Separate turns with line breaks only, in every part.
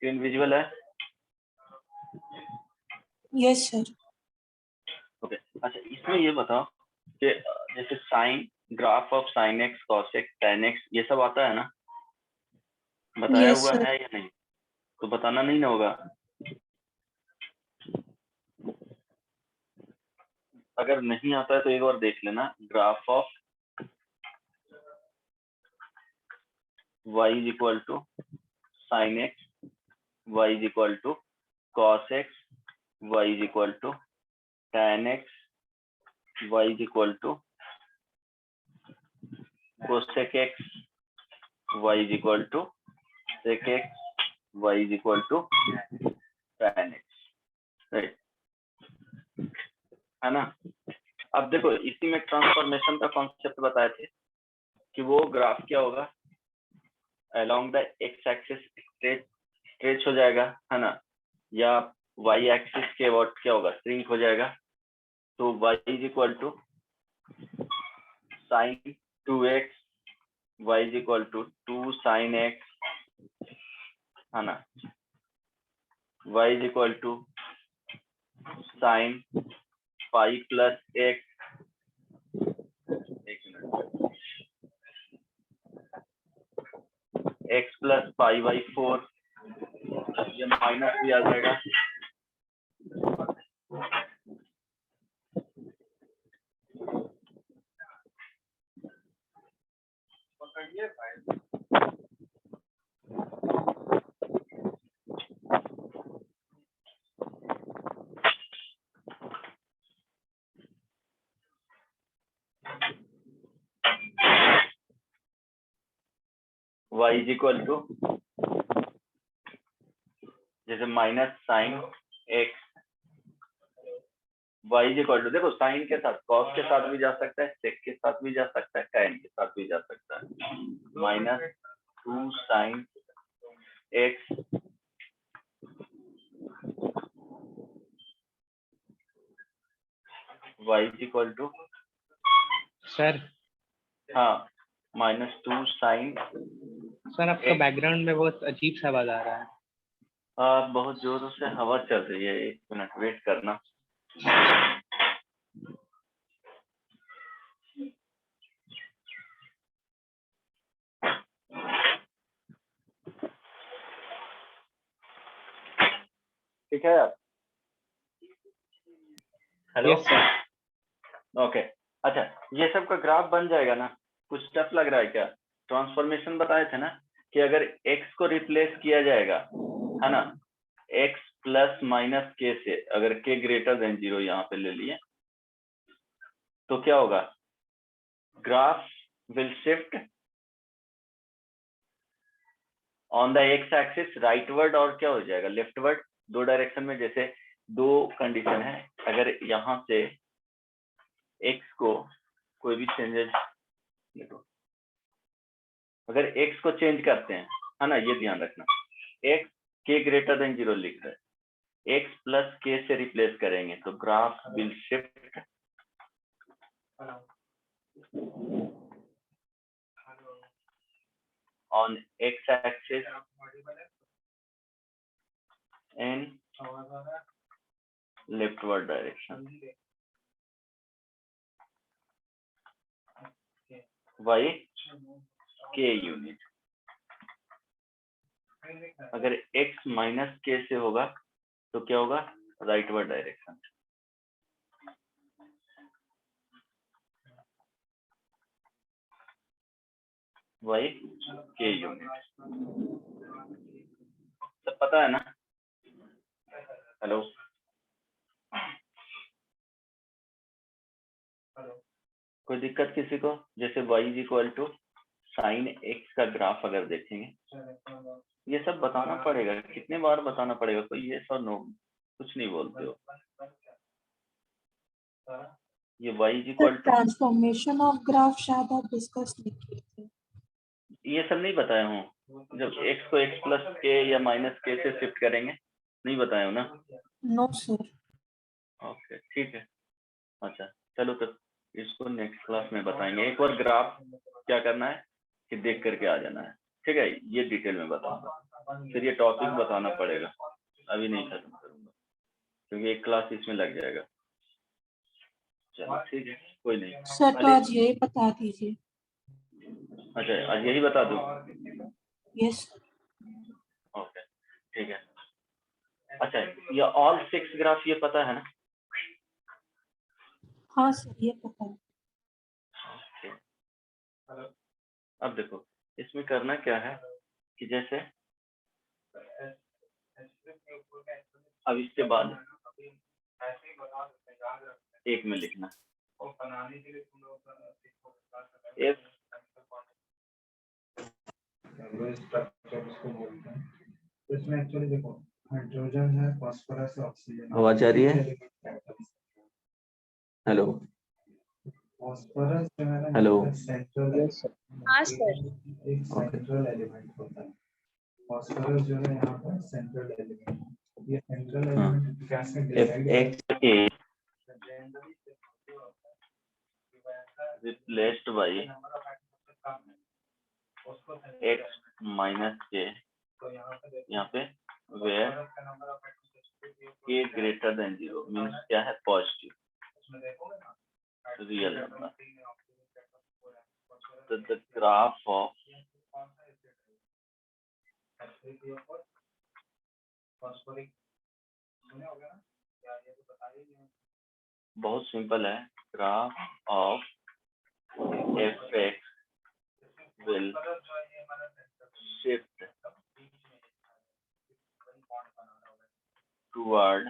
Screen visual है?
Yes sir.
Okay अच्छा, इसमें ये बताओ कि जैसे sine, graph of sine x, cos x, tan x, ये सब आता है ना? बताया
यस
हुआ
सर।
है या नहीं? तो बताना नहीं ना होगा। अगर नहीं आता है तो एक बार देख लेना। Graph of y is equal to sine x, y is equal to cos x, y is equal to tan x, y is equal to cosec x, y is equal to sec x, y is equal to tan x, right है ना? अब देखो इसी में transformation का concept बताए थे कि वो ग्राफ क्या होगा, along the x axis stretch हो जाएगा, है ना, या वाई एक्सिस के व्हाट क्या होगा, श्रिंक हो जाएगा। तो y is equal to sine 2x, y is equal to 2 sine x, है ना, y is equal to sine 5 plus x, x plus 5/4, ये माइनस भी आ जाएगा। y इज इक्वल टू जैसे minus sine x, y is equal to, देखो sine के साथ कॉस के साथ भी जा सकता है, सेक के साथ भी जा सकता है, tan के साथ भी जा सकता है। Minus 2 sine x y is equal to
sir
हाँ -2 साइन।
सर आपका बैकग्राउंड में बहुत अजीब सा आवाज आ रहा है।
बहुत जोरों से हवा चल रही है, 1 मिनट वेट करना। ठीक है यार, हेलो।
Yes sir.
ओके अच्छा, ये सब का ग्राफ बन जाएगा ना? कुछ टफ लग रहा है क्या? ट्रांसफॉर्मेशन बताए थे ना कि अगर x को रिप्लेस किया जाएगा, है ना, x प्लस माइनस k से, अगर k ग्रेटर देन 0 यहाँ पे ले लिए तो क्या होगा, graph will shift on the x axis rightward और क्या हो जाएगा, लेफ्टवर्ड, दो डायरेक्शन में। जैसे दो कंडीशन है, अगर यहाँ से x को कोई भी चेंजेस, अगर x को चेंज करते हैं, है ना, ये ध्यान रखना, x k ग्रेटर देन 0 लिख रहे हैं, x प्लस k से रिप्लेस करेंगे तो graph will shift on x axis in leftward direction. y k unit. अगर x माइनस k से होगा तो क्या होगा, rightward direction. y k unit, सब पता है ना? हेलो, कोई दिक्कत किसी को? जैसे y is equal to sine x का ग्राफ अगर देखेंगे, ये सब बताना पड़ेगा, कितने बार बताना पड़ेगा? कोई ये सब नो, कुछ नहीं बोलते हो। ये y is equal to
transformation of graph शायद आप डिस्कस नहीं किए थे।
ये सब नहीं बताया हूँ, जब x को x प्लस k या माइनस k से शिफ्ट करेंगे, नहीं बताया हूँ ना?
No sir.
ओके ठीक है, अच्छा चलो तो इसको नेक्स्ट क्लास में बताएंगे। एक बार ग्राफ क्या करना है कि देख करके आ जाना है, ठीक है? ये डिटेल में बताऊंगा। फिर ये टॉपिक बताना पड़ेगा, अभी नहीं खत्म करूंगा क्योंकि एक क्लास इसमें लग जाएगा। चलो ठीक है, कोई नहीं।
सर तो आज यही बता दीजिए।
अच्छा, आज यही बता दूं?
यस।
ओके ठीक है। अच्छा, ये ऑल 6 ग्राफ ये पता है ना?
हाँ सर ये पता है।
ओके। अब देखो इसमें करना क्या है कि जैसे अब इसके बाद एक में लिखना if
इसमें एक्चुअली देखो हाइड्रोजन है, फास्फोरस है, ऑक्सीजन।
आवाज आ रही है? हेलो
फास्फोरस जो है ना,
हेलो।
सेंट्रल,
हाँ सर।
एक सेंट्रल एलिमेंट होता है। फास्फोरस जो है यहाँ पर सेंट्रल एलिमेंट, ये सेंट्रल एलिमेंट कैसे decide
F X is replaced by X minus K, यहाँ पे where K greater than 0 means क्या है? Positive, real number. So the graph of बहुत सिंपल है, graph of Fx will shift toward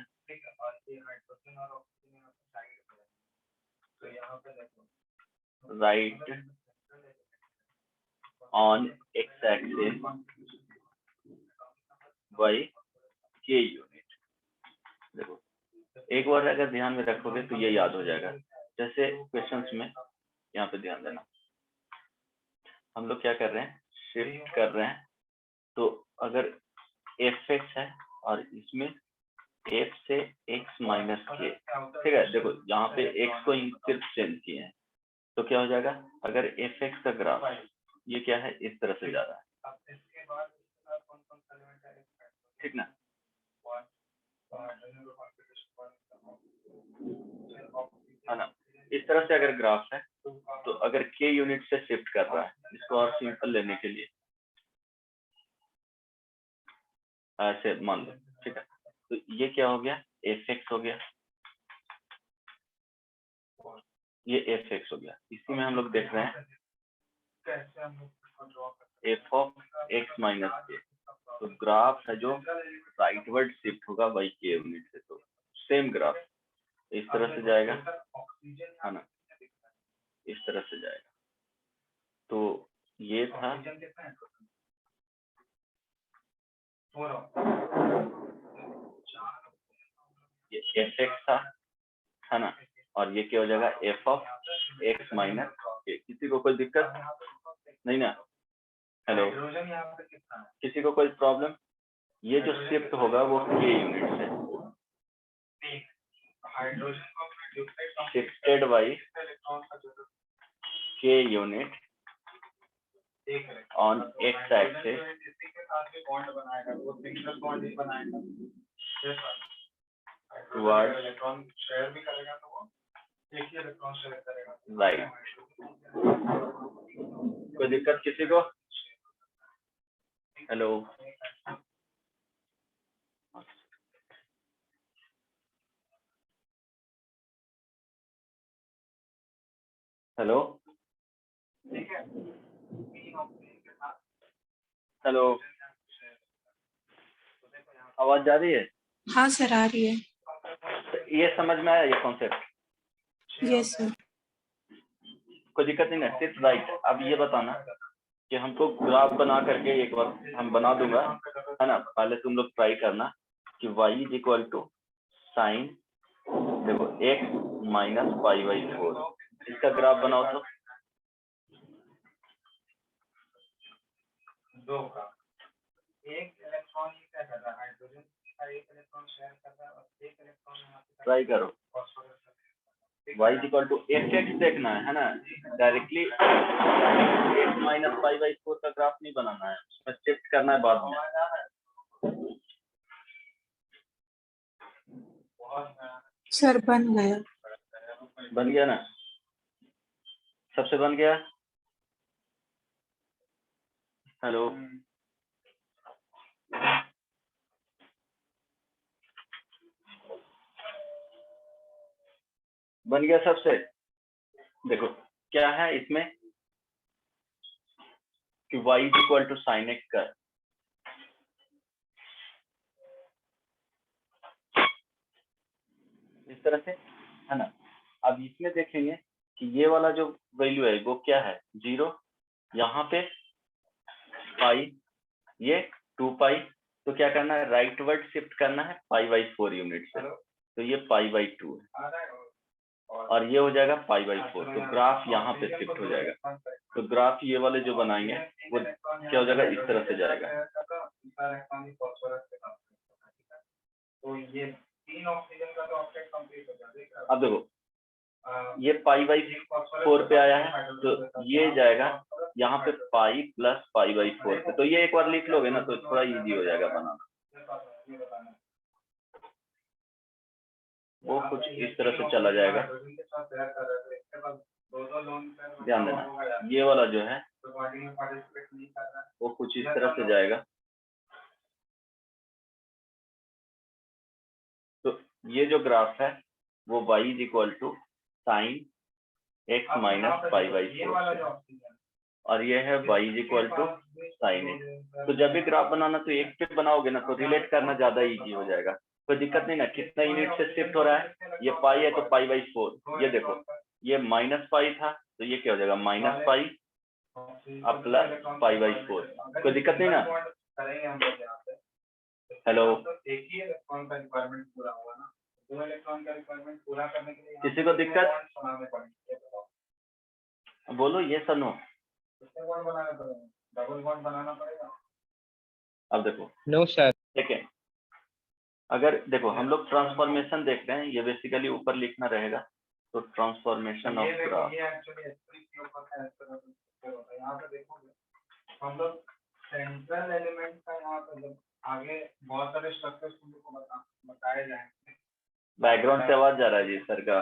right on x-axis by k unit। देखो एक बार अगर ध्यान में रखोगे तो ये याद हो जाएगा। जैसे क्वेश्चंस में यहाँ पे ध्यान देना, हम लोग क्या कर रहे हैं? शिफ्ट कर रहे हैं। तो अगर fx है और इसमें f से x माइनस k, ठीक है। देखो यहाँ पे x को सिर्फ चेंज किए हैं तो क्या हो जाएगा? अगर fx का ग्राफ ये क्या है, इस तरह से जा रहा है, ठीक ना? है ना? इस तरह से अगर ग्राफ है तो अगर k यूनिट से शिफ्ट कर रहा है, इसको और सिंपल लेने के लिए ऐसे मान लो, ठीक है। तो ये क्या हो गया? fx हो गया, ये fx हो गया। इसी में हम लोग देख रहे हैं f of x minus k। तो ग्राफ है जो राइटवर्ड शिफ्ट होगा बाई k यूनिट से, तो सेम ग्राफ इस तरह से जाएगा, है ना? इस तरह से जाएगा। तो ये था ये fx था, है ना? और ये क्या हो जाएगा? f of x minus k। किसी को कोई दिक्कत नहीं ना? हेलो, किसी को कोई प्रॉब्लम? ये जो शिफ्ट होगा वो k यूनिट से, shifted by k unit on x axis towards right। कोई दिक्कत किसी को? हेलो, हेलो, हेलो, आवाज जा रही है?
हाँ सर आ रही है।
ये समझ में आया ये कॉन्सेप्ट?
Yes sir.
कोई दिक्कत नहीं ना? सिर्फ राइट। अब ये बताना कि हमको ग्राफ बना करके एक बार हम बना दूंगा, है ना? पहले तुम लोग ट्राई करना कि y is equal to sine, देखो x माइनस पाई बाई 4, इसका ग्राफ बनाओ तो। दो का एक इलेक्ट्रॉन क्या कर रहा है? हाइड्रोजन का एक इलेक्ट्रॉन शेयर कर रहा है और एक इलेक्ट्रॉन यहाँ पे ट्राई करो। y इक्वल टू x देखना है ना, directly x minus pi by 4 का ग्राफ नहीं बनाना है, उसमें शिफ्ट करना है बाद में।
सर बन गया।
बन गया ना, सबसे बन गया। हेलो, बन गया सबसे। देखो क्या है इसमें कि y equal to sine x का, इस तरह से है ना। अब इसमें देखेंगे कि ये वाला जो वैल्यू है वो क्या है, 0, यहाँ पे पाई, ये 2 पाई, तो क्या करना है, राइट वर्ड शिफ्ट करना है पाई बाई 4 यूनिट से, तो ये पाई बाई 2 है और ये हो जाएगा पाई बाई 4, तो ग्राफ यहाँ पे शिफ्ट हो जाएगा। तो ग्राफ ये वाले जो बनाएंगे वो क्या हो जाएगा, इस तरह से जाएगा।
तो ये 3 ऑक्सीजन का तो ऑब्जेक्ट कंप्लीट हो जाएगा।
अब देखो ये पाई बाई 4 पे आया है, तो ये जाएगा यहाँ पे पाई प्लस पाई बाई 4 पे, तो ये एक बार लिख लोगे ना तो थोड़ा इजी हो जाएगा बनाना। वो कुछ इस तरह से चला जाएगा, ध्यान देना। ये वाला जो है वो कुछ इस तरह से जाएगा, तो ये जो ग्राफ है वो y is equal to sine x minus pi by 4, और ये है y is equal to sine x। तो जब भी ग्राफ बनाना तो एक पे बनाओगे ना तो रिलेट करना ज्यादा इजी हो जाएगा, कोई दिक्कत नहीं ना। कितना यूनिट से शिफ्ट हो रहा है, ये पाई है तो पाई बाई 4, ये देखो ये माइनस पाई था तो ये क्या हो जाएगा, माइनस पाई अब प्लस पाई बाई 4, कोई दिक्कत नहीं ना। हेलो,
एक ही इलेक्ट्रॉन का रिक्वायरमेंट पूरा हुआ ना, 2 इलेक्ट्रॉन का रिक्वायरमेंट पूरा करने के लिए
किसी को दिक्कत बोलो, ये सुनो।
कितने बॉन्ड बनाना पड़ेगा, डबल बॉन्ड बनाना पड़ेगा।
अब देखो
नो सर।
देखें, अगर देखो हम लोग ट्रांसफॉर्मेशन देख रहे हैं, ये बेसिकली ऊपर लिखना रहेगा, तो ट्रांसफॉर्मेशन ऑफ ग्राफ।
ये एक्चुअली S3 के ऊपर है, इस तरह से होता है। यहाँ पे देखोगे हम लोग सेंट्रल एलिमेंट का यहाँ पे जब आगे बहुत सारे स्ट्रक्चर्स तुमको बताए जाएंगे।
बैकग्राउंड से आवाज जा रहा है जी सर का।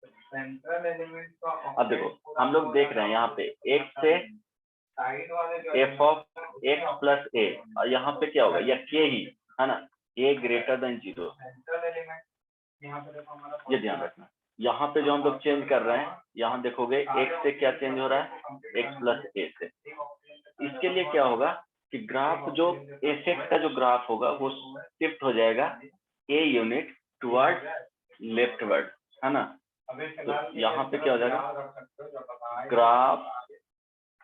सेंट्रल एलिमेंट का
अब देखो हम लोग देख रहे हैं यहाँ पे x से
साइड वाले जो
f of x plus a, और यहाँ पे क्या होगा, या k ही है ना, a greater than 0।
Central element यहाँ पे देखो हमारा,
ये ध्यान रखना, यहाँ पे जो हम लोग चेंज कर रहे हैं, यहाँ देखोगे x से क्या चेंज हो रहा है, x प्लस a से। इसके लिए क्या होगा कि ग्राफ जो एफ का जो ग्राफ होगा वो शिफ्ट हो जाएगा a यूनिट टुवर्ड लेफ्टवर्ड, है ना। तो यहाँ पे क्या हो जाएगा, graph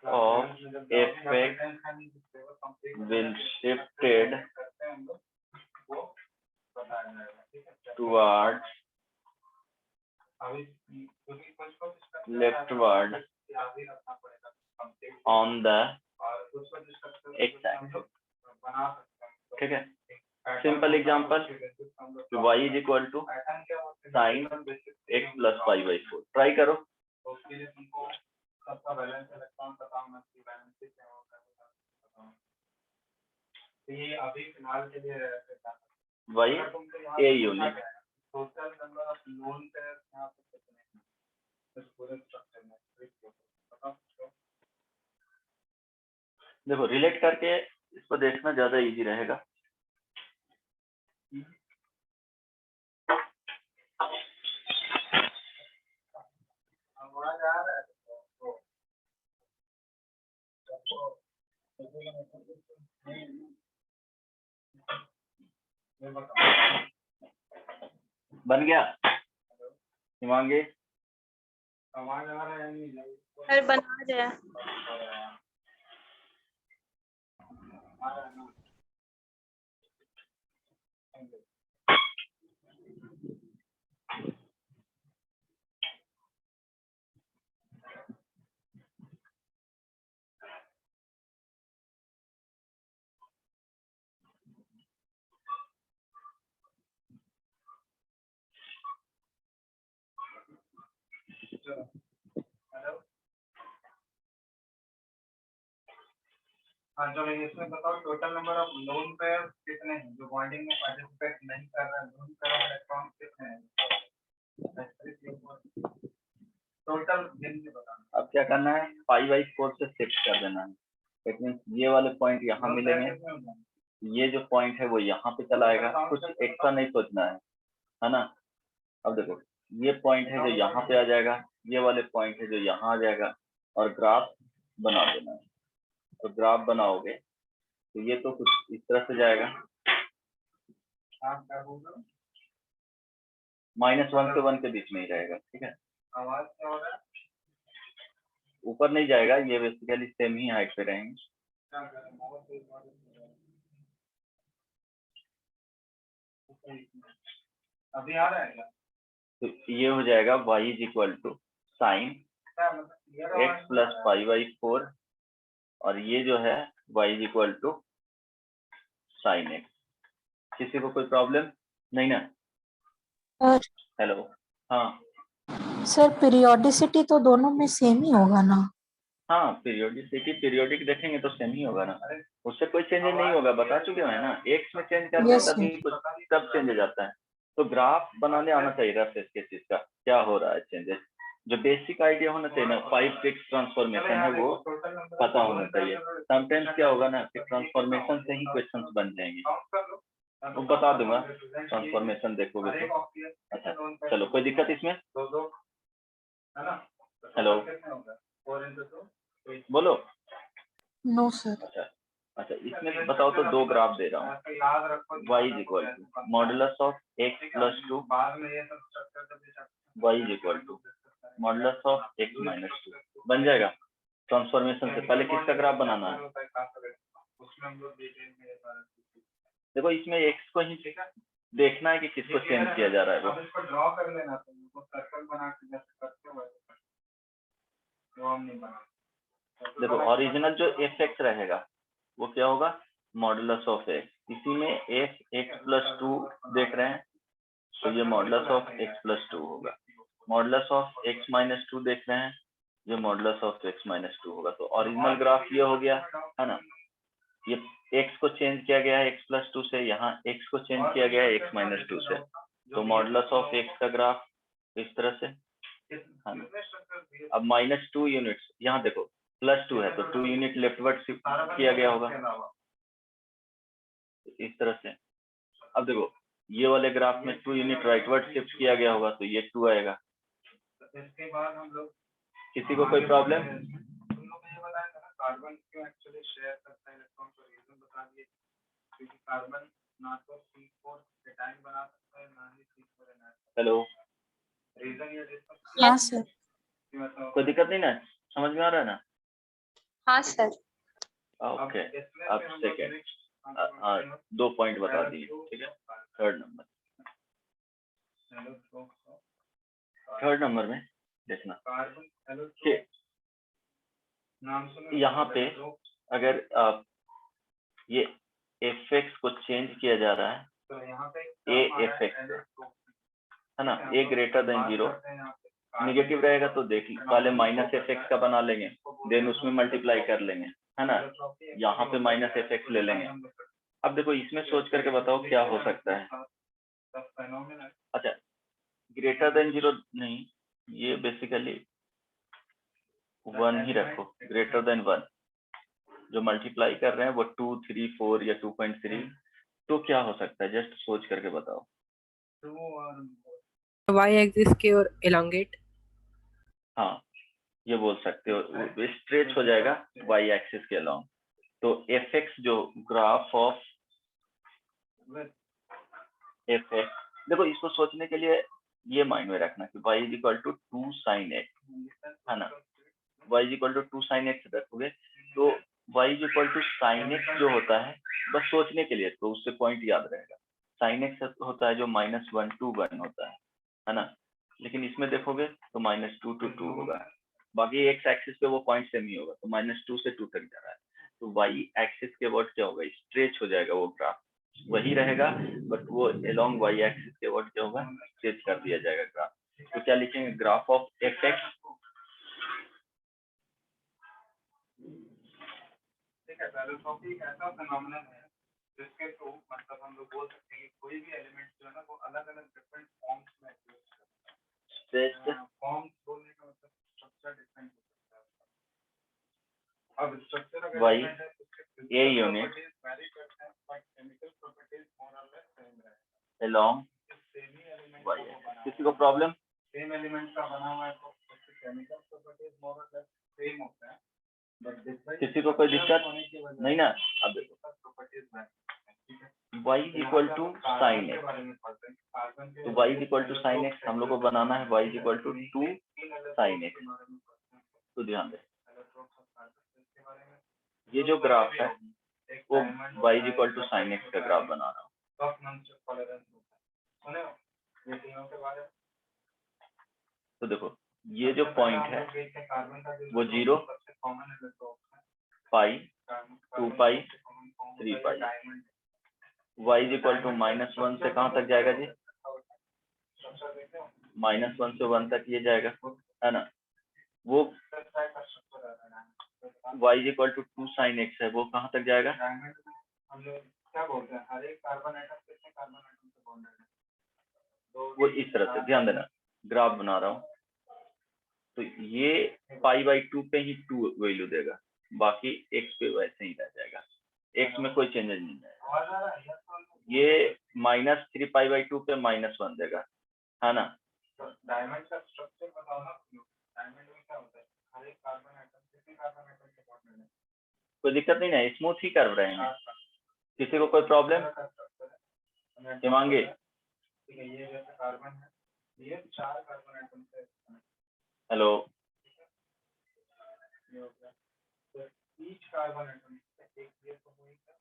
of f will shifted toward leftward on the x axis। ठीक है, simple example, y is equal to sine x plus pi by 4, try करो।
ये अभी फिलहाल के लिए
y a unit,
total number of lone pairs यहाँ पे कितने हैं इस पूरे स्ट्रक्चर में।
देखो रिलेट करके इसको देखना ज्यादा इजी रहेगा।
आवाज आ रहा है
बन गया हिमांगी?
आवाज आ रहा है नहीं?
सर बना दिया।
आ रहा है ना। हेलो, हाँ चलो इसमें बताओ total number of lone pair कितने हैं जो बॉन्डिंग में पार्टिसिपेट नहीं कर रहे हैं, लोन पेयर इलेक्ट्रॉन कितने हैं टोटल गिन के बताना।
अब क्या करना है, 5/4 से शिफ्ट कर देना है। इट मीन्स ये वाले पॉइंट यहाँ मिलेंगे, ये जो पॉइंट है वो यहाँ पे चला आएगा, कुछ एक्स्ट्रा नहीं सोचना है ना। अब देखो ये पॉइंट है जो यहाँ पे आ जाएगा, ये वाले पॉइंट है जो यहाँ आ जाएगा, और ग्राफ बना देना है। तो ग्राफ बनाओगे तो ये तो कुछ इस तरह से जाएगा, -1 से 1 के बीच में ही रहेगा, ठीक है।
आवाज क्या हो रहा है,
ऊपर नहीं जाएगा, ये बेसिकली सेम ही हाइट पे रहेंगे।
क्या करें अभी आ रहा है क्या?
तो ये हो जाएगा y is equal to sine x plus 5/4, और ये जो है y is equal to sine x। किसी को कोई प्रॉब्लम नहीं ना? हेलो, हाँ
सर पीरियोडिसिटी तो दोनों में सेम ही होगा ना?
हाँ, पीरियोडिक देखेंगे तो सेम ही होगा ना, उससे कोई चेंज नहीं होगा, बता चुके हैं ना। एक्स में चेंज करते हैं
Yes,
तभी कुछ तब चेंज हो जाता है। तो ग्राफ बनाने आना चाहिए रेफरेंस के चीज का, क्या हो रहा है चेंजेस, जो बेसिक आइडिया होना चाहिए ना, 5-6 ट्रांसफॉर्मेशन है वो पता होना चाहिए। समटाइम्स क्या होगा ना कि ट्रांसफॉर्मेशन से ही क्वेश्चंस बन जाएंगे, वो बता दूंगा ट्रांसफॉर्मेशन देखोगे तो। अच्छा चलो, कोई दिक्कत इसमें? हेलो बोलो।
No sir.
अच्छा अच्छा, इसमें बताओ तो दो ग्राफ दे रहा हूँ, y is equal to modulus of x plus 2, y is equal to modulus of x minus 2 बन जाएगा। ट्रांसफॉर्मेशन से पहले किसका ग्राफ बनाना है? देखो इसमें x को ही देखना है कि किसको चेंज किया जा रहा है। वो
इसको ड्रॉ कर लेना, तुम सर्कल बना के जैसे करते हो वो हम नहीं बना।
देखो ओरिजिनल जो fx रहेगा वो क्या होगा, मॉडुलस ऑफ x। इसी में x प्लस 2 देख रहे हैं तो ये मॉडुलस ऑफ x प्लस 2 होगा। मॉडुलस ऑफ x माइनस 2 देख रहे हैं, ये मॉडुलस ऑफ x माइनस 2 होगा। तो ओरिजिनल ग्राफ ये हो गया है ना। ये x को चेंज किया गया है x प्लस 2 से, यहाँ x को चेंज किया गया है x माइनस 2 से। तो मॉडुलस ऑफ x का ग्राफ इस तरह से है ना। अब -2 यूनिट्स, यहाँ देखो +2 है तो 2 यूनिट लेफ्टवर्ड शिफ्ट किया गया होगा इस तरह से। अब देखो ये वाले ग्राफ में 2 यूनिट राइटवर्ड शिफ्ट किया गया होगा तो ये 2 आएगा।
इसके बाद हम लोग
किसी को कोई प्रॉब्लम?
तुम लोग ये बताया था ना कार्बन क्यों एक्चुअली शेयर करता है इलेक्ट्रॉन को, रीजन बता दिए। क्योंकि कार्बन ना तो C4 केटायन बना सकता है ना ही C4 एनायन।
हेलो,
रीजन ये डिस्कस
हाँ सर।
कोई दिक्कत नहीं ना, समझ में आ रहा है ना?
हाँ सर।
ओके, अब सेकेंड 2 पॉइंट बता दिए, ठीक है। थर्ड नंबर में देखना कि यहाँ पे अगर ये fx को चेंज किया जा रहा है, afx है ना, a ग्रेटर देन 0 निगेटिव रहेगा तो देख पहले -fx का बना लेंगे, देन उसमें मल्टीप्लाई कर लेंगे है ना। यहाँ पे -fx ले लेंगे। अब देखो इसमें सोच करके बताओ क्या हो सकता है। अच्छा ग्रेटर देन 0 नहीं, ये बेसिकली 1 ही रखो, ग्रेटर देन 1। जो मल्टीप्लाई कर रहे हैं वो 2, 3, 4 या 2.3, तो क्या हो सकता है जस्ट सोच करके बताओ।
y एक्सिस के और एलोंगेट,
हाँ ये बोल सकते हो, स्ट्रेच हो जाएगा y एक्सिस के अलोंग। तो fx जो ग्राफ ऑफ fx, देखो इसको सोचने के लिए ये माइंड में रखना कि y is equal to 2 sin x है ना। y is equal to 2 sin x रखोगे तो y is equal to sin x जो होता है, बस सोचने के लिए तो उससे पॉइंट याद रहेगा। sin x होता है जो -1 to 1 होता है ना। लेकिन इसमें देखोगे तो -2 to 2 होगा, बाकी x एक्सिस पे वो पॉइंट सेम ही होगा। तो -2 से 2 तक जा रहा है तो y एक्सिस के वर्ड क्या होगा, स्ट्रेच हो जाएगा, वो ग्राफ वही रहेगा बट वो अलोंग y एक्सिस के वर्ड क्या होगा, स्ट्रेच कर दिया जाएगा ग्राफ। तो क्या लिखेंगे, ग्राफ ऑफ fx
है, एलोट्रॉपी एक ऐसा फिनोमेनन है जिसके थ्रू मतलब हम लोग बोल सकते हैं कि कोई भी एलिमेंट जो है ना वो अलग अलग डिफरेंट फॉर्म्स में एग्जिस्ट करता है। फॉर्म्स बोलने का मतलब स्ट्रक्चर डिफरेंट हो सकता है। अब स्ट्रक्चर अगर
Why?
different है, तो उसके
A
physical
unit
properties vary करते हैं, but chemical properties more or less same रहते हैं।
along
सेम ही एलिमेंट
y axis। किसी को प्रॉब्लम?
सेम एलिमेंट का बना हुआ है तो उसके केमिकल प्रॉपर्टीज मोर और लेस सेम होते हैं, बट डिफरेंट
किसी को कोई दिक्कत नहीं ना? अब देखो
properties
y equal to sine x, तो y equal to sine x हम लोग को बनाना है y equal to 2 sine x. तो ध्यान दें ये जो ग्राफ है वो y equal to sine x का ग्राफ बना रहा हूँ। तो देखो ये जो पॉइंट है वो 0, पाई, 2 पाई, 3 पाई। y इक्वल टू -1 से कहाँ तक जाएगा जी? -1 से 1 तक ये जाएगा, है ना? वो y equal to 2 sine x है, वो कहाँ तक जाएगा?
हम लोग क्या बोलते हैं, हर एक कार्बन आइटम कितने कार्बन आइटम से बॉन्डेड है?
वो इस तरह से, ध्यान देना, ग्राफ बना रहा हूँ। तो ये π/2 पे ही 2 वैल्यू देगा, बाकी x पे वैसे ही रह जाएगा, x में कोई चेंजेस नहीं आएगा। ये -3 π/2 पे -1 देगा, है ना?
डायमंड का स्ट्रक्चर बताओ ना। डायमंड में क्या होता है, हर एक कार्बन आइटम कितने कार्बन आइटम से बॉन्डेड है?
कोई दिक्कत नहीं ना, स्मूथ ही कर्व रहेंगे। किसी को कोई प्रॉब्लम? हिमांगी
ठीक है, ये जैसे कार्बन है, ये 4 कार्बन आइटम से
हेलो,
ये हो गया, तो ईच कार्बन आइटम से एक ये तो हुई क्या?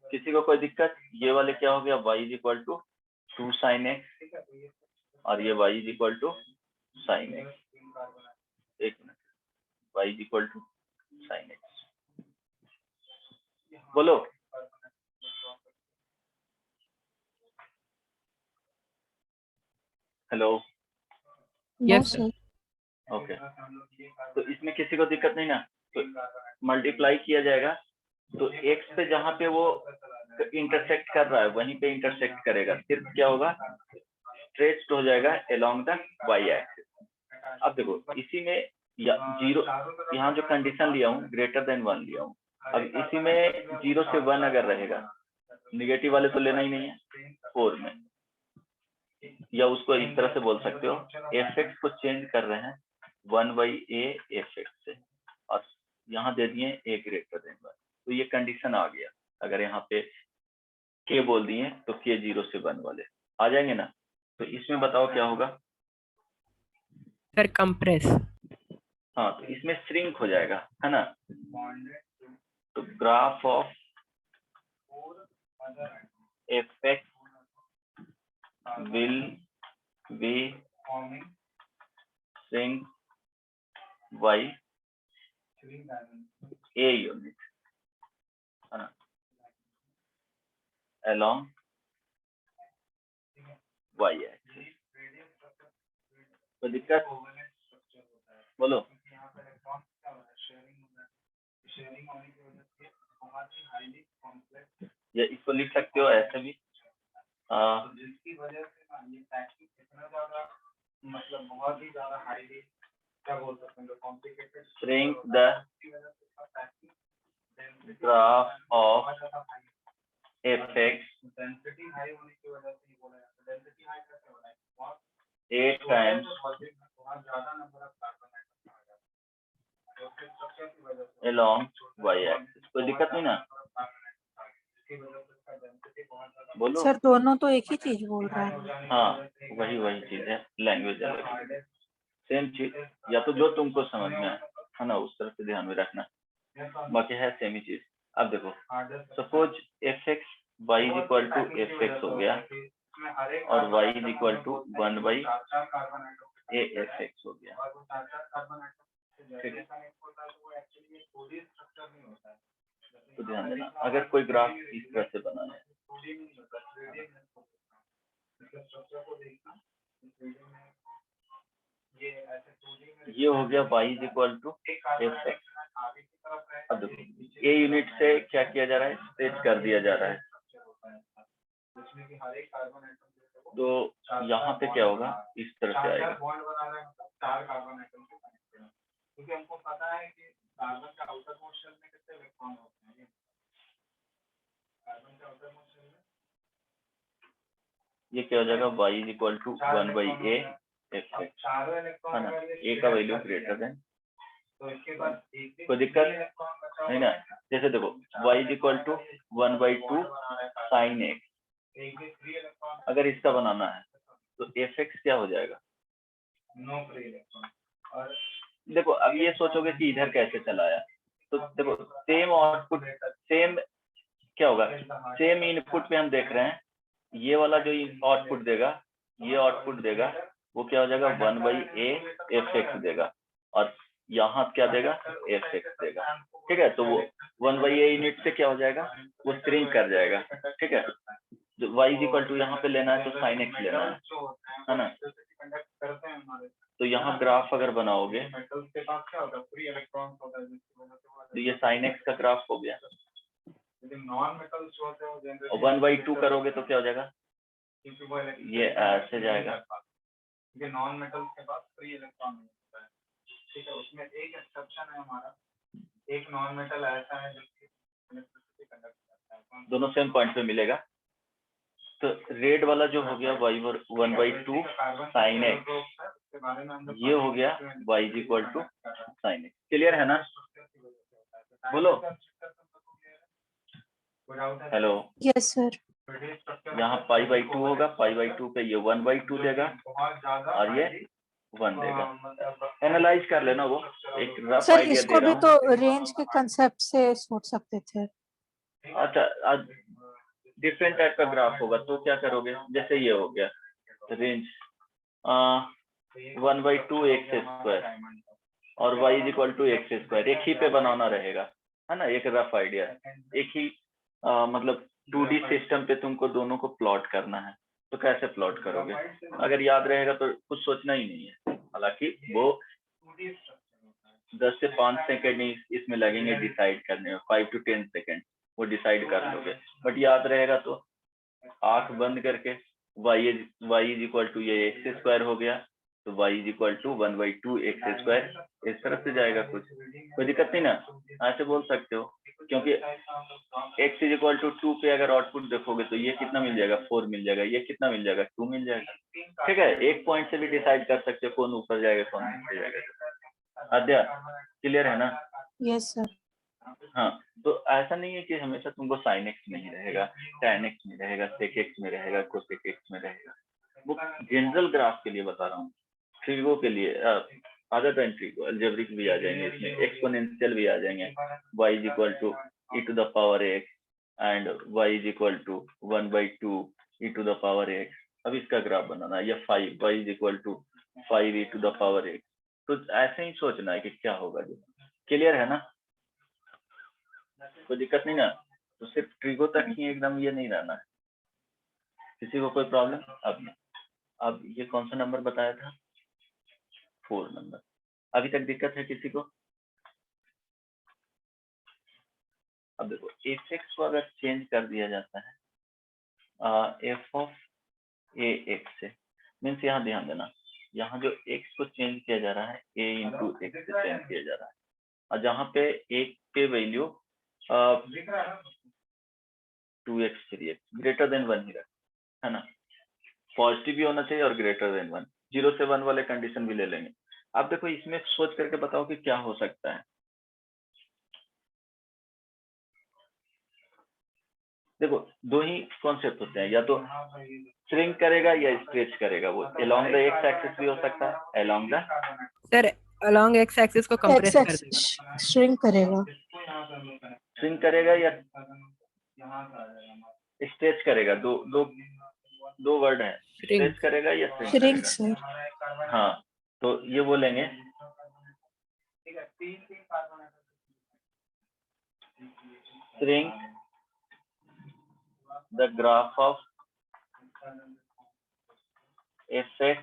किसी को कोई दिक्कत? ये वाले क्या हो गया, y equal to 2 sine x,
ठीक है, तो ये
और ये y equal to sine x.
3 carbon item,
एक minute, y equal to sine x, बोलो। Hello,
No,
Yes,
sir.
Okay. तो इसमें किसी को दिक्कत नहीं ना? तो मल्टीप्लाई किया जाएगा, तो x पे जहाँ पे वो इंटरसेक्ट कर रहा है वहीं पे इंटरसेक्ट करेगा, सिर्फ क्या होगा, स्ट्रेच्ड हो जाएगा अलोंग द y एक्सिस। अब देखो इसी में 0, यहाँ जो कंडीशन लिया हूँ ग्रेटर देन 1 लिया हूँ, अब इसी में 0 से 1 अगर रहेगा, निगेटिव वाले तो लेना ही नहीं है 4 में, या उसको इस तरह से बोल सकते हो, fx को चेंज कर रहे हैं 1/a fx से, और यहाँ दे दिए a ग्रेटर देन 1, तो ये कंडीशन आ गया। अगर यहाँ पे k बोल दिए तो k 0 से 1 वाले आ जाएंगे ना? तो इसमें बताओ क्या होगा?
sir, compress.
हाँ, तो इसमें श्रिंक हो जाएगा, है ना? तो graph of fx will be shrink by a unit, है ना, along y axis। कोई दिक्कत? बोलो। या इसको लिख सकते हो ऐसे भी,
जिसकी वजह से ना ये पैकिंग इतना ज्यादा मतलब बहुत ही ज्यादा हाईली क्या बोल सकते हैं, complicated
shrink the graph of fx
density high होने की वजह से ये बोला जाता है। डेंसिटी हाई कैसे हो रहा है, बहुत
8 times
बहुत ज्यादा नंबर ऑफ कार्बन आइटम आ जाता है, तो उसके स्ट्रक्चर की वजह से
along y axis। कोई दिक्कत नहीं ना?
इसकी वजह से इसका डेंसिटी बहुत ज्यादा।
बोलो।
सर दोनों तो एक ही चीज बोल रहा है।
हाँ, वही चीज है, लैंग्वेज अलग है, सेम चीज, या तो जो तुमको समझ में आए, है ना, उस तरह से ध्यान में रखना, बाकी है सेम ही चीज। अब देखो, suppose fx y equal to fx हो गया और y equal to 1/a fx हो गया, ठीक है? तो ध्यान देना, अगर कोई ग्राफ इस तरह से बना है, ये हो गया y इक्वल टू fx
तरफ है,
अब देखो ए यूनिट से क्या किया जा रहा है, स्ट्रेच कर दिया जा रहा है,
जिसमें कि हर एक कार्बन एटम जो है वो
तो यहाँ पे क्या होगा, इस तरह से आएगा।
बॉन्ड बना रहा है, मतलब 4 कार्बन एटम से कनेक्टेड है, क्योंकि हमको पता है कि कार्बन का आउटर मोस्ट शेल में कितने इलेक्ट्रॉन होते हैं। कार्बन का आउटर मोस्ट शेल में
ये क्या हो जाएगा, y is equal to 1/a
अब चारों इलेक्ट्रॉन
है ना,
अगर
a का वैल्यू ग्रेटर देन,
तो इसके बाद एक
कोई दिक्कत
इलेक्ट्रॉन बचा
नहीं ना। जैसे देखो y is equal to 1/2 sin x,
एक भी फ्री इलेक्ट्रॉन,
अगर इसका बनाना है तो fx क्या हो जाएगा।
No free electron. और
देखो अब ये सोचोगे कि इधर कैसे चला आया, तो देखो सेम आउटपुट, सेम क्या होगा, सेम इनपुट पे हम देख रहे हैं, ये वाला जो आउटपुट देगा, ये आउटपुट देगा, वो क्या हो जाएगा 1/a fx देगा, और यहाँ क्या देगा, fx देगा। ठीक है, तो वो 1/a यूनिट से क्या हो जाएगा, वो श्रिंक कर जाएगा। ठीक है, जो y इज इक्वल टू यहाँ पे लेना है तो sin x लेना है ना। तो यहाँ ग्राफ अगर बनाओगे
मेटल्स के पास क्या होता है, फ्री इलेक्ट्रॉन्स होता है, जिसकी वजह से वो
तो ये sin x का ग्राफ हो गया,
लेकिन नॉन मेटल्स जो होते हैं वो
और 1/2 करोगे तो क्या हो जाएगा,
क्योंकि वो
ये ऐसे जाएगा।
क्योंकि नॉन मेटल्स के पास फ्री इलेक्ट्रॉन नहीं होता है। ठीक है, उसमें एक एक्सेप्शन है हमारा, एक नॉन मेटल ऐसा है जिसकी इलेक्ट्रिसिटी कंडक्ट करता है,
दोनों सेम पॉइंट पे मिलेगा। तो रेड वाला जो हो गया y 1/2 sin x, ये हो गया y is equal to sin x। Clear है ना, बोलो हेलो।
Yes, sir.
यहाँ π/2 होगा, π/2 पे ये 1/2 देगा और ये 1 देगा। एनालाइज कर लेना, वो एक रफ
सर
आइडिया दे
इसको
रहा
भी
हूँ।
तो रेंज के कंसेप्ट से सोच सकते थे।
अच्छा, डिफरेंट टाइप का ग्राफ होगा तो क्या करोगे, जैसे ये हो गया रेंज 1/2 x² और y is equal to x², एक ही पे बनाना रहेगा, है ना, एक रफ आइडिया, एक ही मतलब 2D सिस्टम पे तुमको दोनों को प्लॉट करना है, तो कैसे प्लॉट करोगे, अगर याद रहेगा तो कुछ सोचना ही नहीं है। हालांकि वो 10 से 5 सेकेंड ही इसमें लगेंगे डिसाइड करने में, 5 to 10 सेकेंड वो डिसाइड कर लोगे, बट याद रहेगा तो आंख बंद करके y इज इक्वल टू ये x² हो गया, तो y is equal to 1/2 x², इस तरफ से जाएगा, कुछ कोई दिक्कत नहीं ना, ऐसे बोल सकते हो, क्योंकि x इज इक्वल टू 2 पे अगर आउटपुट देखोगे तो ये कितना मिल जाएगा, 4 मिल जाएगा, ये कितना मिल जाएगा, 2 मिल जाएगा। ठीक है, एक पॉइंट से भी डिसाइड कर सकते हो कौन ऊपर जाएगा कौन नीचे जाएगा। आद्या क्लियर है ना।
Yes sir.
हाँ, तो ऐसा नहीं है कि हमेशा तुमको sin x में ही रहेगा, tan x में रहेगा, sec x में रहेगा, cosec x में रहेगा। वो जनरल ग्राफ के लिए बता रहा हूँ, ट्रिगो के लिए अदर देन ट्रिगो अलजेब्रिक भी आ जाएंगे, इसमें एक्सपोनेंशियल भी आ जाएंगे, y is equal to e⁻x and y is equal to 1/2 e⁻x। अब इसका ग्राफ बनाना है, या 5 y is equal to 5 e⁻x, तो ऐसे ही सोचना है कि क्या होगा। जो क्लियर है ना, कोई दिक्कत नहीं ना, तो सिर्फ ट्रिगो तक ही एकदम ये नहीं रहना है। किसी को कोई प्रॉब्लम। अब ये कौन सा नंबर बताया था, 4 नंबर, अभी तक दिक्कत है किसी को। अब देखो fx को अगर चेंज कर दिया जाता है f ऑफ ax से, मीन्स यहाँ ध्यान देना, यहाँ जो x को चेंज किया जा रहा है a इंटू x से चेंज किया जा रहा है, और जहाँ पे एक पे value 2x 3x greater than 1 ही रखा है ना, पॉजिटिव भी होना चाहिए और ग्रेटर देन 1, 0 से 1 वाले कंडीशन भी ले लेंगे। अब देखो इसमें सोच करके बताओ कि क्या हो सकता है। देखो दो ही कॉन्सेप्ट होते हैं, या तो श्रिंक करेगा या स्ट्रेच करेगा, वो अलोंग द एक्स एक्सिस भी हो सकता है, along the
sir along x axis को compress कर देगा,
श्रिंक करेगा,
श्रिंक करेगा या स्ट्रेच करेगा, दो वर्ड है, स्ट्रेच करेगा या
श्रिंक सर।
हाँ, तो ये बोलेंगे shrink the graph of fx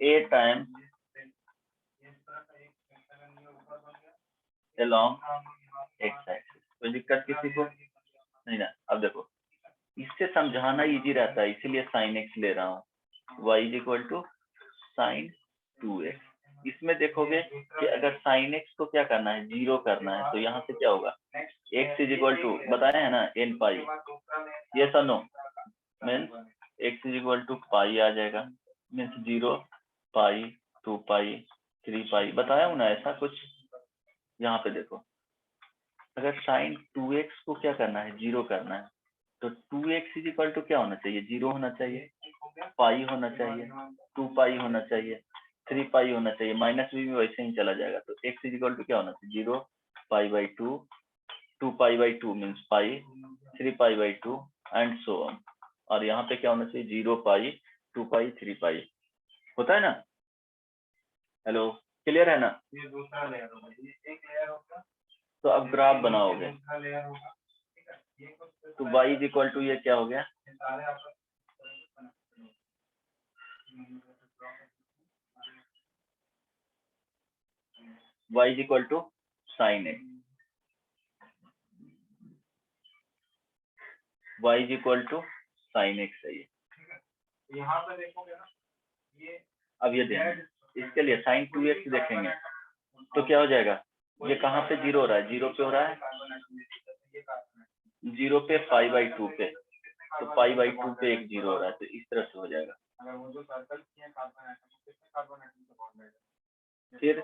a times along x axis. कोई दिक्कत किसी को नहीं ना? अब देखो इससे समझाना इजी रहता है, इसीलिए साइन एक्स ले रहा हूँ। y is equal to sine 2x। इसमें देखोगे कि अगर साइन एक्स को क्या करना है, 0 करना है, तो यहाँ से क्या होगा, x इज इक्वल टू बताया है ना n पाई, ये sir no means x is equal to pi आ जाएगा, मीन्स 0 पाई 2 पाई 3 पाई, बताया हूँ ना ऐसा कुछ। यहाँ पे देखो अगर साइन 2x को क्या करना है, 0 करना है, तो 2x इज इक्वल टू क्या होना चाहिए, 0 होना चाहिए, पाई होना चाहिए, 2 पाई होना चाहिए, 3 पाई होना चाहिए, माइनस भी वैसे ही चला जाएगा। तो x इज इक्वल टू क्या होना चाहिए, 0 pi by 2, 2 pi by 2 means pi, 3 pi by 2 and so on. और यहाँ पे क्या होना चाहिए, 0 पाई 2 पाई 3 पाई, होता है ना? हेलो, क्लियर है ना?
ये दूसरा लेयर होगा, ये एक लेयर होगा,
तो अब ग्राफ बनाओगे
दूसरा लेयर होगा, ठीक है? ये कुछ
तो y इज इक्वल टू ये क्या हो गया,
सारे आपस
y is equal to sine x, y is equal to sine x है ये।
यहाँ पे देखोगे ना, ये
अब ये देखें, इसके लिए साइन 2x देखेंगे तो क्या हो जाएगा, ये कहाँ पे 0 हो रहा है, 0 पे हो रहा है, 0 पे पाई बाई 2 पे, तो पाई बाई 2 पे एक 0 हो रहा है, तो इस तरह से हो जाएगा।
अगर वो जो सर्कल किए कार्बन एटम, कितने कार्बन एटम से बॉन्ड है?
फिर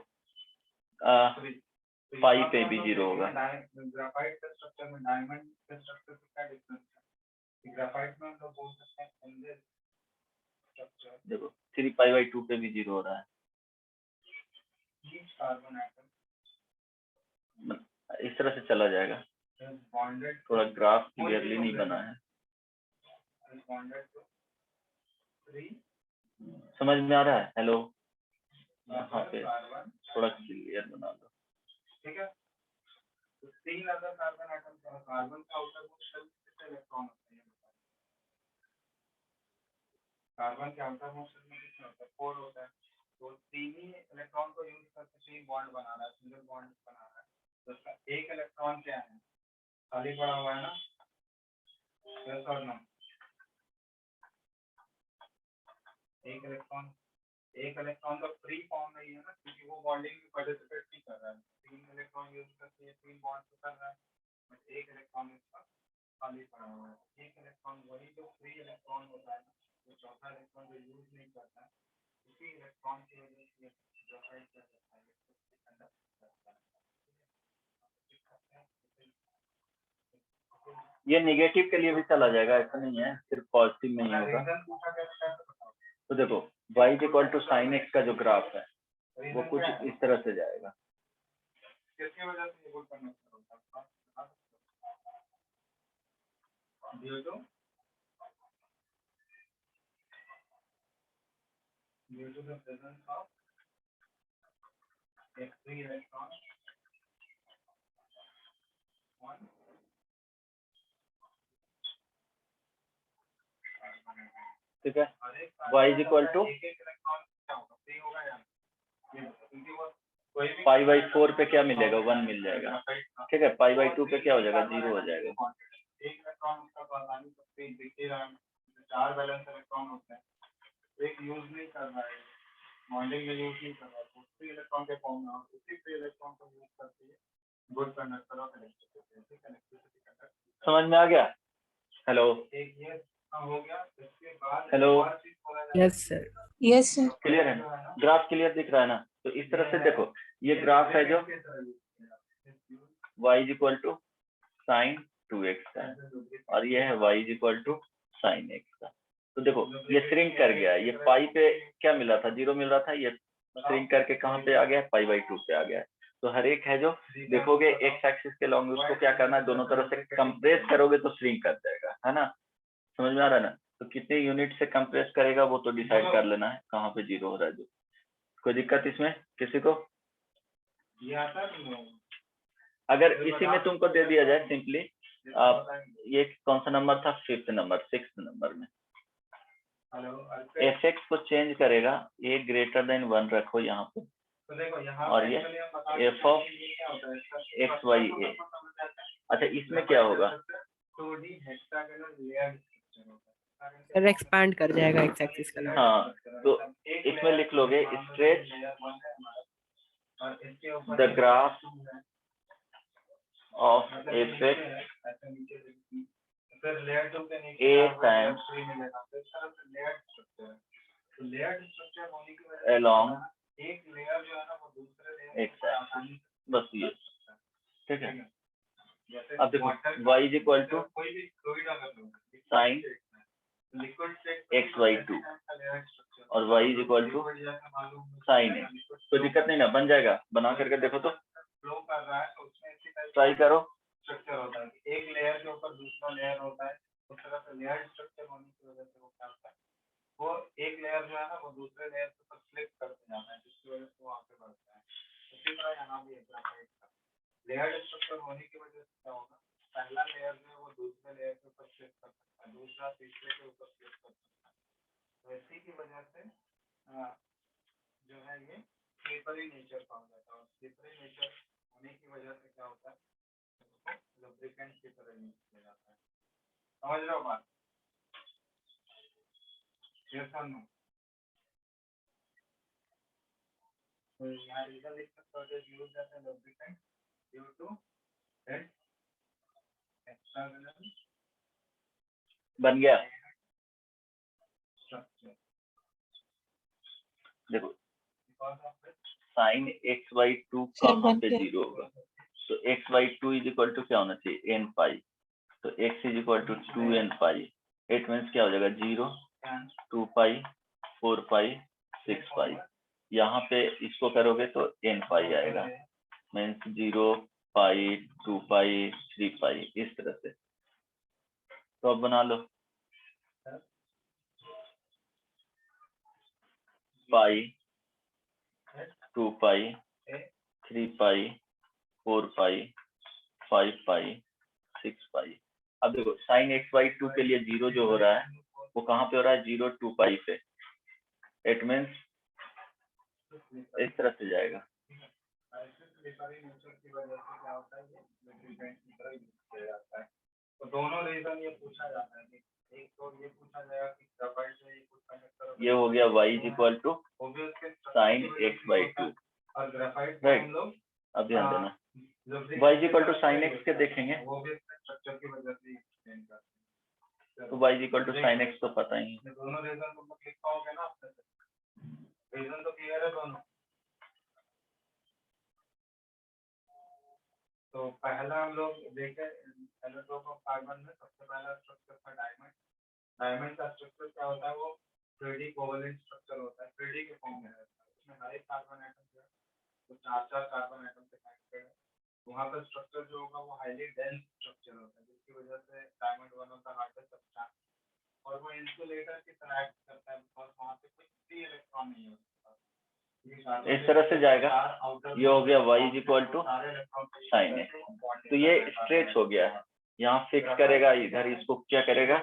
पाई पे भी 0 होगा।
ग्राफाइट के स्ट्रक्चर में डायमंड के स्ट्रक्चर से क्या डिफरेंस है? ग्राफाइट में हम लोग बोल सकते हैं एंगल स्ट्रक्चर,
देखो 3 पाई बाई 2 पे भी 0 हो रहा है।
ईच कार्बन एटम
इस तरह से चला जाएगा।
is bonded
थोड़ा ग्राफ क्लियरली नहीं बना है,
is bonded to 3
समझ में आ रहा है? हेलो, यहाँ पे
कार्बन,
थोड़ा क्लियर बना दो।
ठीक है? तो 3 अदर कार्बन एटम का कार्बन का आउटर मोस्ट शेल कितने इलेक्ट्रॉन होते हैं? कार्बन के आउटर मोस्ट शेल में कितने होते हैं? 4 होता है। तो 3 ही इलेक्ट्रॉन को यूज करके 3 बॉन्ड बना रहा है, सिंगल बॉन्ड बना रहा है। तो इसका एक इलेक्ट्रॉन क्या है, खाली पड़ा हुआ है ना? यस और नो? एक इलेक्ट्रॉन तो फ्री फॉर्म नहीं है ना, क्योंकि वो बॉन्डिंग में पार्टिसिपेट नहीं कर रहा है। 3 इलेक्ट्रॉन यूज करके 3 बॉन्ड तो कर रहा है, बट एक इलेक्ट्रॉन इसका खाली पड़ा हुआ है। एक इलेक्ट्रॉन वही जो फ्री इलेक्ट्रॉन होता है ना, जो चौथा इलेक्ट्रॉन जो यूज नहीं करता है, उसी इलेक्ट्रॉन की वजह से ग्राफाइट कर सकता है।
ये नेगेटिव के लिए भी चला जाएगा, ऐसा नहीं है सिर्फ पॉजिटिव में ही होगा। तो देखो y is equal to sine x का जो ग्राफ है वो कुछ इस तरह से जाएगा।
किसकी वजह से ये बोल करना होता है? Due to the presence of एक फ्री इलेक्ट्रॉन वन
ठीक है, y is equal to pi by 4 पे क्या मिलेगा, 1 मिल जाएगा। ठीक है, पाई बाई 2 पे क्या हो जाएगा, 0 हो जाएगा।
एक इलेक्ट्रॉन उसका तो आसानी से दिख ही रहा है, 4 बैलेंस इलेक्ट्रॉन होते हैं, एक यूज नहीं कर रहा है, बॉन्डिंग में यूज नहीं कर रहा है, उसी इलेक्ट्रॉन के फॉर्म में उसी फ्री इलेक्ट्रॉन को यूज करते हैं good conductor of electricity conductor. समझ में आ गया? हेलो, एक ये हो गया। इसके बाद
hello,
Yes, sir.
Yes, sir.
Clear है? ग्राफ क्लियर दिख रहा है ना? तो इस तरह से देखो, ये ग्राफ है जो y is equal to sine 2x का और ये है y is equal to sine x का। तो देखो ये श्रिंक कर गया, ये पाई पे क्या मिला था, 0 मिल रहा था, ये श्रिंक करके कहाँ पे आ गया, पाई बाई 2 पे आ गया। तो हर एक है जो देखोगे एक्स एक्सिस के लॉन्ग, उसको क्या करना है, दोनों तरफ से कंप्रेस करोगे तो श्रिंक कर जाएगा, है ना? समझ में आ रहा है ना? तो कितने यूनिट से कंप्रेस करेगा वो तो डिसाइड कर लेना है कहाँ पे 0 हो रहा है। जो कोई दिक्कत इसमें किसी को? अगर इसी में तुमको दे दिया जाए सिंपली, आप ये कौन सा नंबर था, 5th नंबर, 6th नंबर में एफ एक्स को चेंज करेगा, a ग्रेटर देन 1 रखो यहाँ पे,
तो देखो यहाँ
और ये f of x y a। अच्छा इसमें क्या होगा?
2D हेक्सागोनल लेयर्ड स्ट्रक्चर होता है।
सर एक्सपैंड कर जाएगा एक्स एक्सिस का।
हाँ, तो इसमें लिख लोगे stretch the graph of fx a times along
एक लेयर जो है ना वो दूसरे लेयर
x axis, बस ये, ठीक है। अब देखो y is equal to sin xy2 और y is equal to sin x। कोई दिक्कत नहीं ना, बन जाएगा, बना करके देखो तो,
फ्लो कर रहा है तो उसमें इसी टाइप
ट्राई करो।
स्ट्रक्चर होता है, एक लेयर के ऊपर दूसरा लेयर होता है, उस तरह से लेयर स्ट्रक्चर होने की वजह से वो क्या होता है, वो एक लेयर जो है ना वो दूसरे लेयर के ऊपर स्लिप करते जाता है, जिसकी वजह से वो आगे बढ़ता है। उसी तरह यहाँ भी ग्राफाइट का लेयर स्ट्रक्चर होने की वजह से क्या होगा, पहला लेयर जो है वो दूसरे लेयर के ऊपर स्लिप कर सकता है, दूसरा तीसरे के ऊपर स्लिप कर सकता है। तो इसी की वजह से जो है ये स्लिपरी नेचर का हो जाता है, और स्लिपरी नेचर होने की वजह से क्या होता है, उसको लुब्रिकेंट की तरह यूज किया जाता है। समझ रहे हो बात? Yes or no? तो यहाँ रीजन लिख सकते हो, it used as a lubricant due to its external
बन गया।
स्ट्रक्चर।
देखो
because of it
sin xy2
sir
कहाँ
बन
पे
गया।
0 होगा? तो xy2 इज इक्वल टू क्या होना चाहिए, n पाई। तो x is equal to 2n पाई। इट मीन्स क्या हो जाएगा, 0, 2 पाई, 4 पाई, 6 पाई। यहाँ पे इसको करोगे तो n पाई आएगा, मीन्स 0 पाई, 2 पाई, 3 पाई, इस तरह से। तो अब बना लो, पाई, 2 पाई, 3 पाई, 4 पाई, 5 पाई, 6 पाई। अब देखो sin xy2 के लिए 0 जो हो रहा है वो कहाँ पे हो रहा है, 0, 2 पाई पे। इट मीन्स इस तरह से जाएगा।
तो दोनों रीजन ये पूछा जाता है, एक तो ये पूछा जाएगा कि ग्राफाइट से ये कुछ कनेक्ट करो,
ये हो गया y is equal to sin x/2,
और ग्राफाइट
Right.
हम लोग
अब ध्यान देना, y is equal to sin x के देखेंगे
वो भी स्ट्रक्चर की वजह से एक्सप्लेन करते हैं।
तो y is equal to sin x तो पता ही है।
दोनों रीजन तुम लोग लिख पाओगे ना अपने से, रीजन तो क्लियर है दोनों। तो पहला हम लोग देखे एलोट्रोप ऑफ कार्बन में सबसे पहला स्ट्रक्चर था डायमंड। डायमंड का स्ट्रक्चर क्या होता है, वो 3D कोवेलेंट स्ट्रक्चर होता है, 3D के फॉर्म में रहता है। उसमें हर एक कार्बन एटम जो है वो 4 कार्बन एटम से कनेक्टेड है। वहाँ पर स्ट्रक्चर जो होगा वो हाईली डेंस स्ट्रक्चर होता है, जिसकी वजह से diamond one of the hardest substance, और वो इंसुलेटर की तरह एक्ट करता है, बिकॉज वहाँ पे कोई फ्री इलेक्ट्रॉन नहीं होता।
इस तरह से जाएगा। ये हो गया y is equal to sin x। तो ये स्ट्रेच हो गया है, यहाँ फिक्स करेगा, इधर इसको क्या करेगा,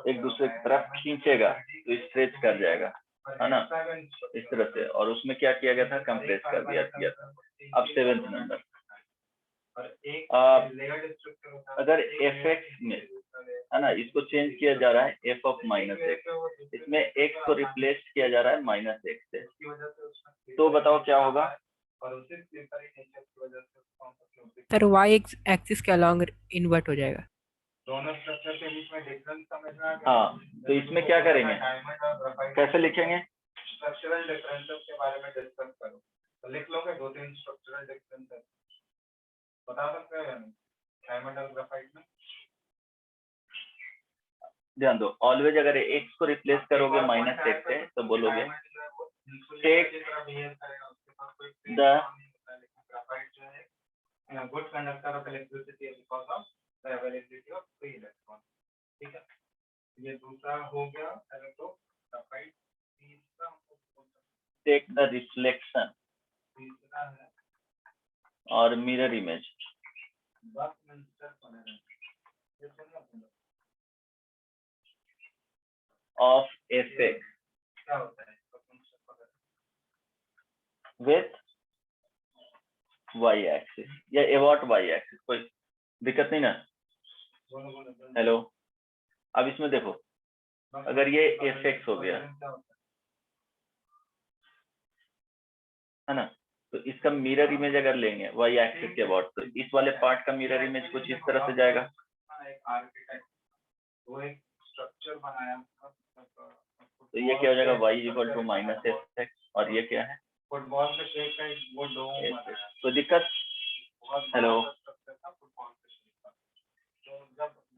एक दूसरे की तरफ खींचेगा तो स्ट्रेच कर जाएगा, है ना, इस तरह से। और उसमें क्या किया गया था, कंप्रेस कर दिया था। अब 7th नंबर, अगर fx में, है ना, इसको चेंज किया जा रहा है f ऑफ -x, इसमें x को रिप्लेस किया जा रहा है -x से, तो बताओ क्या होगा।
सर y एक्सिस के अलॉन्ग इन्वर्ट हो जाएगा।
दोनों स्ट्रक्चर के बीच में डिफरेंस समझना है।
हाँ, तो इसमें क्या करेंगे, कैसे लिखेंगे,
स्ट्रक्चरल डिफरेंसेस के बारे में डिस्कस करो, तो लिख लोगे 2-3 स्ट्रक्चरल डिफरेंसेस बता सकते हो डायमंड और ग्राफाइट में।
ध्यान दो, ऑलवेज अगर x को रिप्लेस करोगे -x से तो बोलोगे take the
good conductor of electricity because of the availability of free electron. ठीक है, ये दूसरा हो गया इलेक्ट्रो ग्राफाइट। तीसरा
टेक द रिफ्लेक्शन
तीसरा है
और मिरर इमेज
बकमिंस्टर टॉलरेंस। ये सुनो
of fx
क्या होता है Buckminster tolerance?
with y axis या एवॉट वाई एक्सिस, कोई दिक्कत नहीं ना। हेलो, अब इसमें देखो, अगर ये एफ एक्स हो गया है ना, तो इसका मिरर इमेज अगर लेंगे वाई एक्सिस के अबाउट, तो इस वाले पार्ट का मिरर इमेज कुछ इस तरह से जाएगा।
एक आर्किटेक्ट वो एक स्ट्रक्चर बनाया,
तो ये क्या हो जाएगा, y equal to minus f x, और ये क्या है,
फुटबॉल के शेप का एक वो डोम बनाया।
तो दिक्कत। हेलो,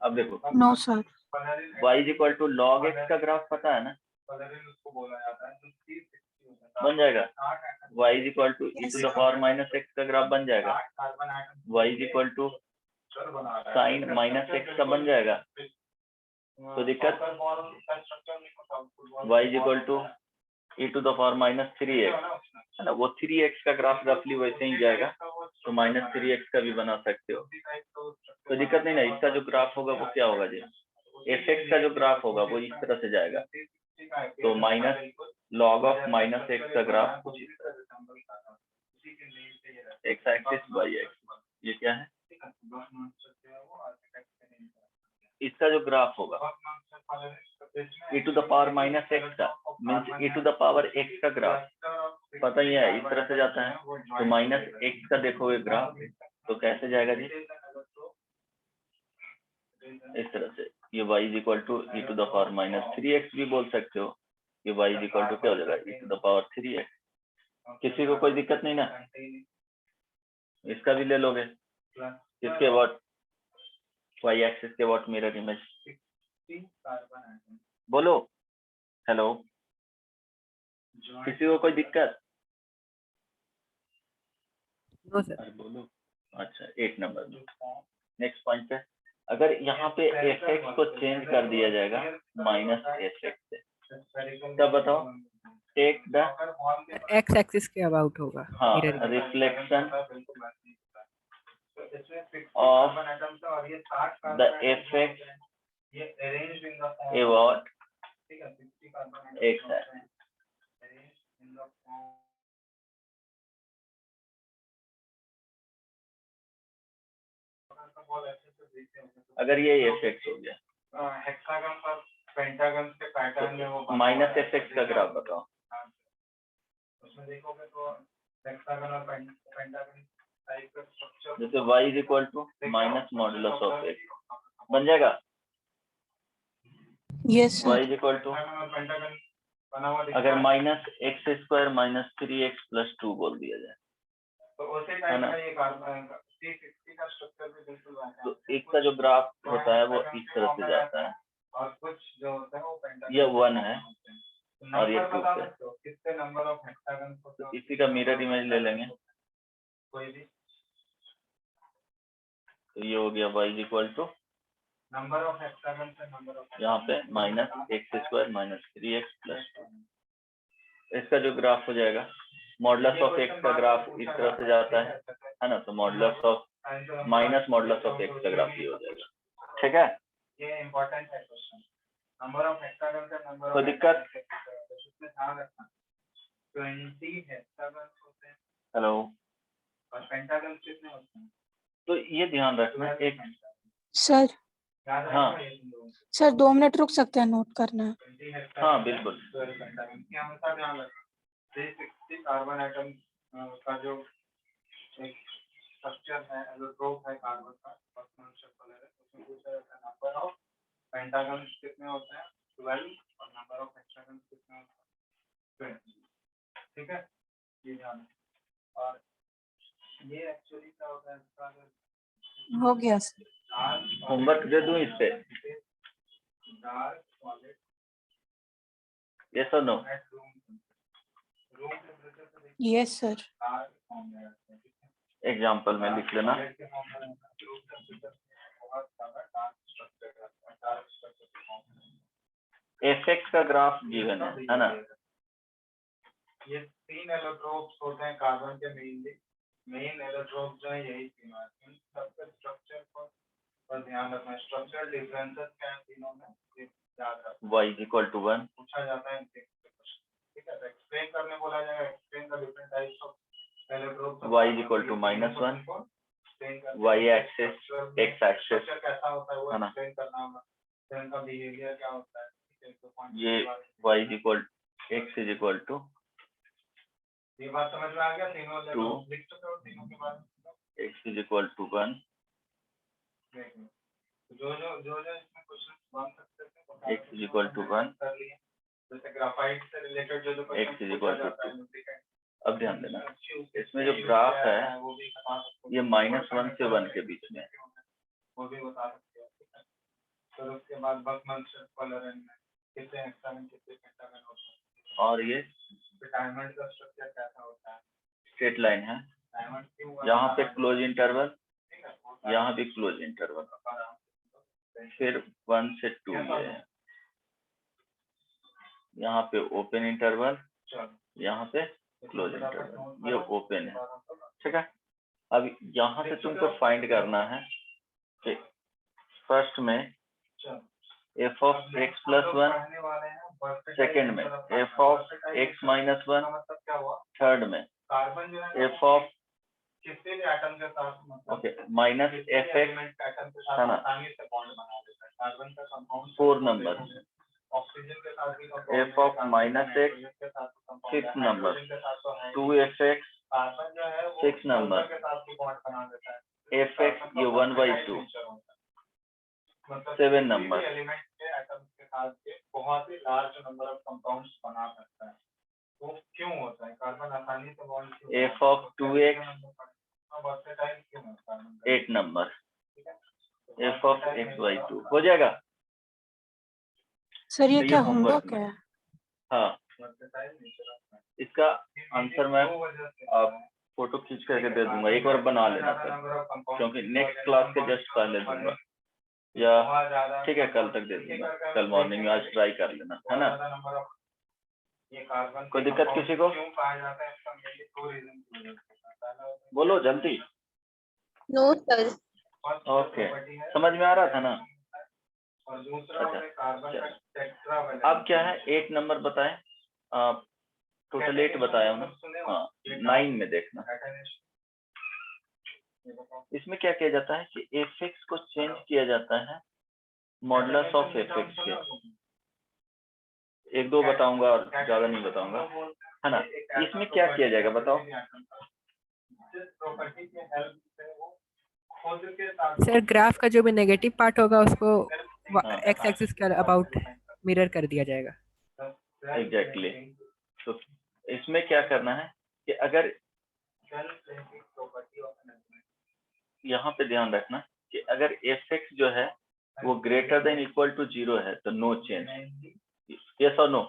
अब देखो,
no sir.
y equal to log x का ग्राफ पता है ना,
उसको बोला जाता है,
बन जाएगा। y equal to e to the power minus x का ग्राफ बन जाएगा। y equal to sine minus x का बन जाएगा। तो दिक्कत, y equal to e to the power minus 3x है ना, वो 3x का ग्राफ रफली वैसे ही जाएगा, तो माइनस 3x का भी बना सकते हो, तो दिक्कत नहीं ना। इसका जो ग्राफ होगा वो क्या होगा जी, एफ एक्स का जो ग्राफ होगा वो इस तरह से जाएगा, तो minus log of minus x का ग्राफ कुछ इस तरह, एक्स एक्सिस वाई एक्सिस, ये क्या है, इसका जो ग्राफ होगा e to the power minus x का means e to the power x का ग्राफ पता ही है, इस तरह से जाता है, तो माइनस x का देखोगे ग्राफ तो कैसे जाएगा जी, इस तरह से। ये y is equal to e to the power minus 3x भी बोल सकते हो, ये y इज इक्वल टू क्या हो जाएगा, ई टू द पावर 3x। किसी को कोई दिक्कत नहीं ना, इसका भी ले लोगे, इसके बाद y एक्सिस के बाद मिरर इमेज बोलो। हेलो, किसी को कोई दिक्कत?
No sir.
अरे बोलो। अच्छा, 8 नंबर में नेक्स्ट पॉइंट पे, अगर यहाँ पे एफ एक्स को चेंज कर दिया जाएगा माइनस एफ एक्स से, तब बताओ, टेक द
एक्स एक्सिस के अबाउट होगा।
हाँ
mirror image।
Reflection of the f x about x है। अगर ये एफ एक्स हो गया,
हेक्सागन पर पेंटागन के पैटर्न में वो
माइनस एफ एक्स का ग्राफ बताओ।
उसमें देखोगे तो हेक्सागन और पेंटागन टाइप का स्ट्रक्चर,
जैसे y is equal to minus modulus of x बन जाएगा,
yes
y
sir.
Is equal to,
pentagon बना हुआ
अगर minus x square minus 3x plus 2 बोल दिया जाए,
तो उसी टाइप का ये कार्बन का 360 का स्ट्रक्चर भी बिल्कुल वैसा
तो एक का जो ग्राफ होता है वो इस तरह से जाता है,
और कुछ जो होता है वो पेंटागन
ये 1 है और ये 2
बता
है,
सकते हो कितने नंबर ऑफ हेक्सागन
तो इसी का मिरर इमेज ले लेंगे,
कोई भी
तो ये हो गया y is equal to,
number of hexagon से नंबर ऑफ
यहाँ पे minus x square minus 3x plus 2, इसका जो ग्राफ हो जाएगा मॉडुलस ऑफ x का ग्राफ इस तरह से जाता है ना, तो modulus of minus modulus of x का ग्राफ ये हो जाएगा, ठीक है।
ये इम्पोर्टेंट है क्वेश्चन, नंबर ऑफ हेक्सागन से नंबर
कोई दिक्कत?
इसमें ध्यान रखना 20 हेक्सागन होते हैं
हेलो,
और पेंटागन कितने होते हैं,
तो ये ध्यान रखना एक,
सर
हाँ
सर 2 मिनट रुक सकते हैं, नोट करना है।
हाँ बिल्कुल,
इसके हमेशा ध्यान रखना 360 कार्बन एटम का जो एक स्ट्रक्चर है, एलोट्रोप है कार्बन का, उसमें पूछा जाता है नंबर ऑफ पेंटागन कितने होते हैं 12 और नंबर ऑफ हेक्सागन कितने होते हैं 20, ठीक है, ये ध्यान रखना। और ये एक्चुअली क्या होता है इसका,
हो गया सर।
होमवर्क दे दूं इस पे,
डार्क सॉलिड
यस और नो?
रूम टेम्परेचर से
यस सर।
डार्क फॉर्म में रहते हैं,
एग्जाम्पल में लिख लेना, एफ एक्स का ग्राफ गिवन है ना,
ये 3 एलोट्रोप्स होते हैं कार्बन के, मेन एलोट्रोप जो है यही तीनों है, इन सबके स्ट्रक्चर पर ध्यान रखना, स्ट्रक्चरल डिफरेंसेस क्या है तीनों में ये याद रखना,
y इज इक्वल टू 1,
पूछा जाता है, ठीक है, तो एक्सप्लेन करने बोला जाएगा, explain the different types of पहले group
y is equal to -1, y axis x axis
कैसा होता है वो
है ना,
एक्सप्लेन करना होगा, फिर इनका बिहेवियर क्या होता है,
ये y is equal x is equal to
ये बात समझ में आ गया। तीनों
टू,
लिख चुके हो तीनों के बारे में।
x is equal to 1,
जो इसमें क्वेश्चन बन सकते थे
x is equal to 1,
कर लिए। जैसे ग्राफाइट से रिलेटेड जो
x is equal to 2। अब ध्यान देना,
इसमें
इसमें जो ग्राफ है ये -1 से 1 के बीच में है।
वो भी बता सकते हैं। फिर उसके बाद बकमन कलर कितने हेक्सागन कितने पेंटागन होता है, और ये डायमंड का स्ट्रक्चर कैसा होता है।
स्ट्रेट लाइन है,
डायमंड क्यों
यहाँ पे क्लोज इंटरवल, यहाँ भी क्लोज इंटरवल, फिर 1 से 2 ये है, यहाँ पे ओपन इंटरवल, यहाँ पे क्लोज इंटरवल, ये ओपन है, ठीक है। अब यहाँ से तुमको फाइंड करना है कि फर्स्ट में f of x plus 1, second में f of x minus 1, third में
कार्बन जो है
f of
किसी भी एटम के साथ
ओके माइनस fx
एटम के साथ
है ना,
आसानी से बॉन्ड बना देता है। कार्बन का कंपाउंड
4 नंबर,
ऑक्सीजन के साथ भी
f of -x 6 number, 2fx
carbon जो है
6 नंबर,
के साथ भी बॉन्ड बना देता है।
fx ये 1/2 7 नंबर,
एलिमेंट के एटम के साथ के बहुत ही लार्ज नंबर ऑफ कंपाउंड्स बना सकता है। वो क्यों होता है? कार्बन आसानी से bond
f of 2x 8 number, f of x/2 हो जाएगा।
सर ये
तो
क्या
होमवर्क
होमवर्क है?
हाँ, इसका आंसर मैं आप फोटो खींच करके दे दूंगा, एक बार बना लेना सर, क्योंकि नेक्स्ट क्लास के जस्ट पहले दूंगा, या ठीक है कल तक दे दूंगा, कल मॉर्निंग में, आज ट्राई कर लेना, है ना।
ये कार्बन
कोई दिक्कत किसी को?
क्यों पाया जाता है? इसका मेनली 2 रीजन
बोलो जल्दी।
No sir.
ओके, समझ में आ रहा था ना।
और दूसरा
अच्छा,
कार्बन का टेट्रावैलेंट।
अब क्या है 8 नंबर बताएं, टोटल 8 बताया हूँ ना, हाँ 9 में देखना, इसमें क्या किया जाता है कि fx को चेंज किया जाता है मॉडुलस ऑफ fx के, एक दो बताऊंगा और ज्यादा नहीं बताऊंगा, है ना। इसमें क्या किया जाएगा बताओ।
सर ग्राफ का जो भी नेगेटिव पार्ट होगा उसको एक्स एक्सिस के अबाउट मिरर कर दिया जाएगा।
एग्जैक्टली। तो इसमें क्या करना है कि अगर यहाँ पे ध्यान रखना कि अगर fx जो है वो ग्रेटर देन इक्वल टू 0 है तो नो चेंज, यस और नो।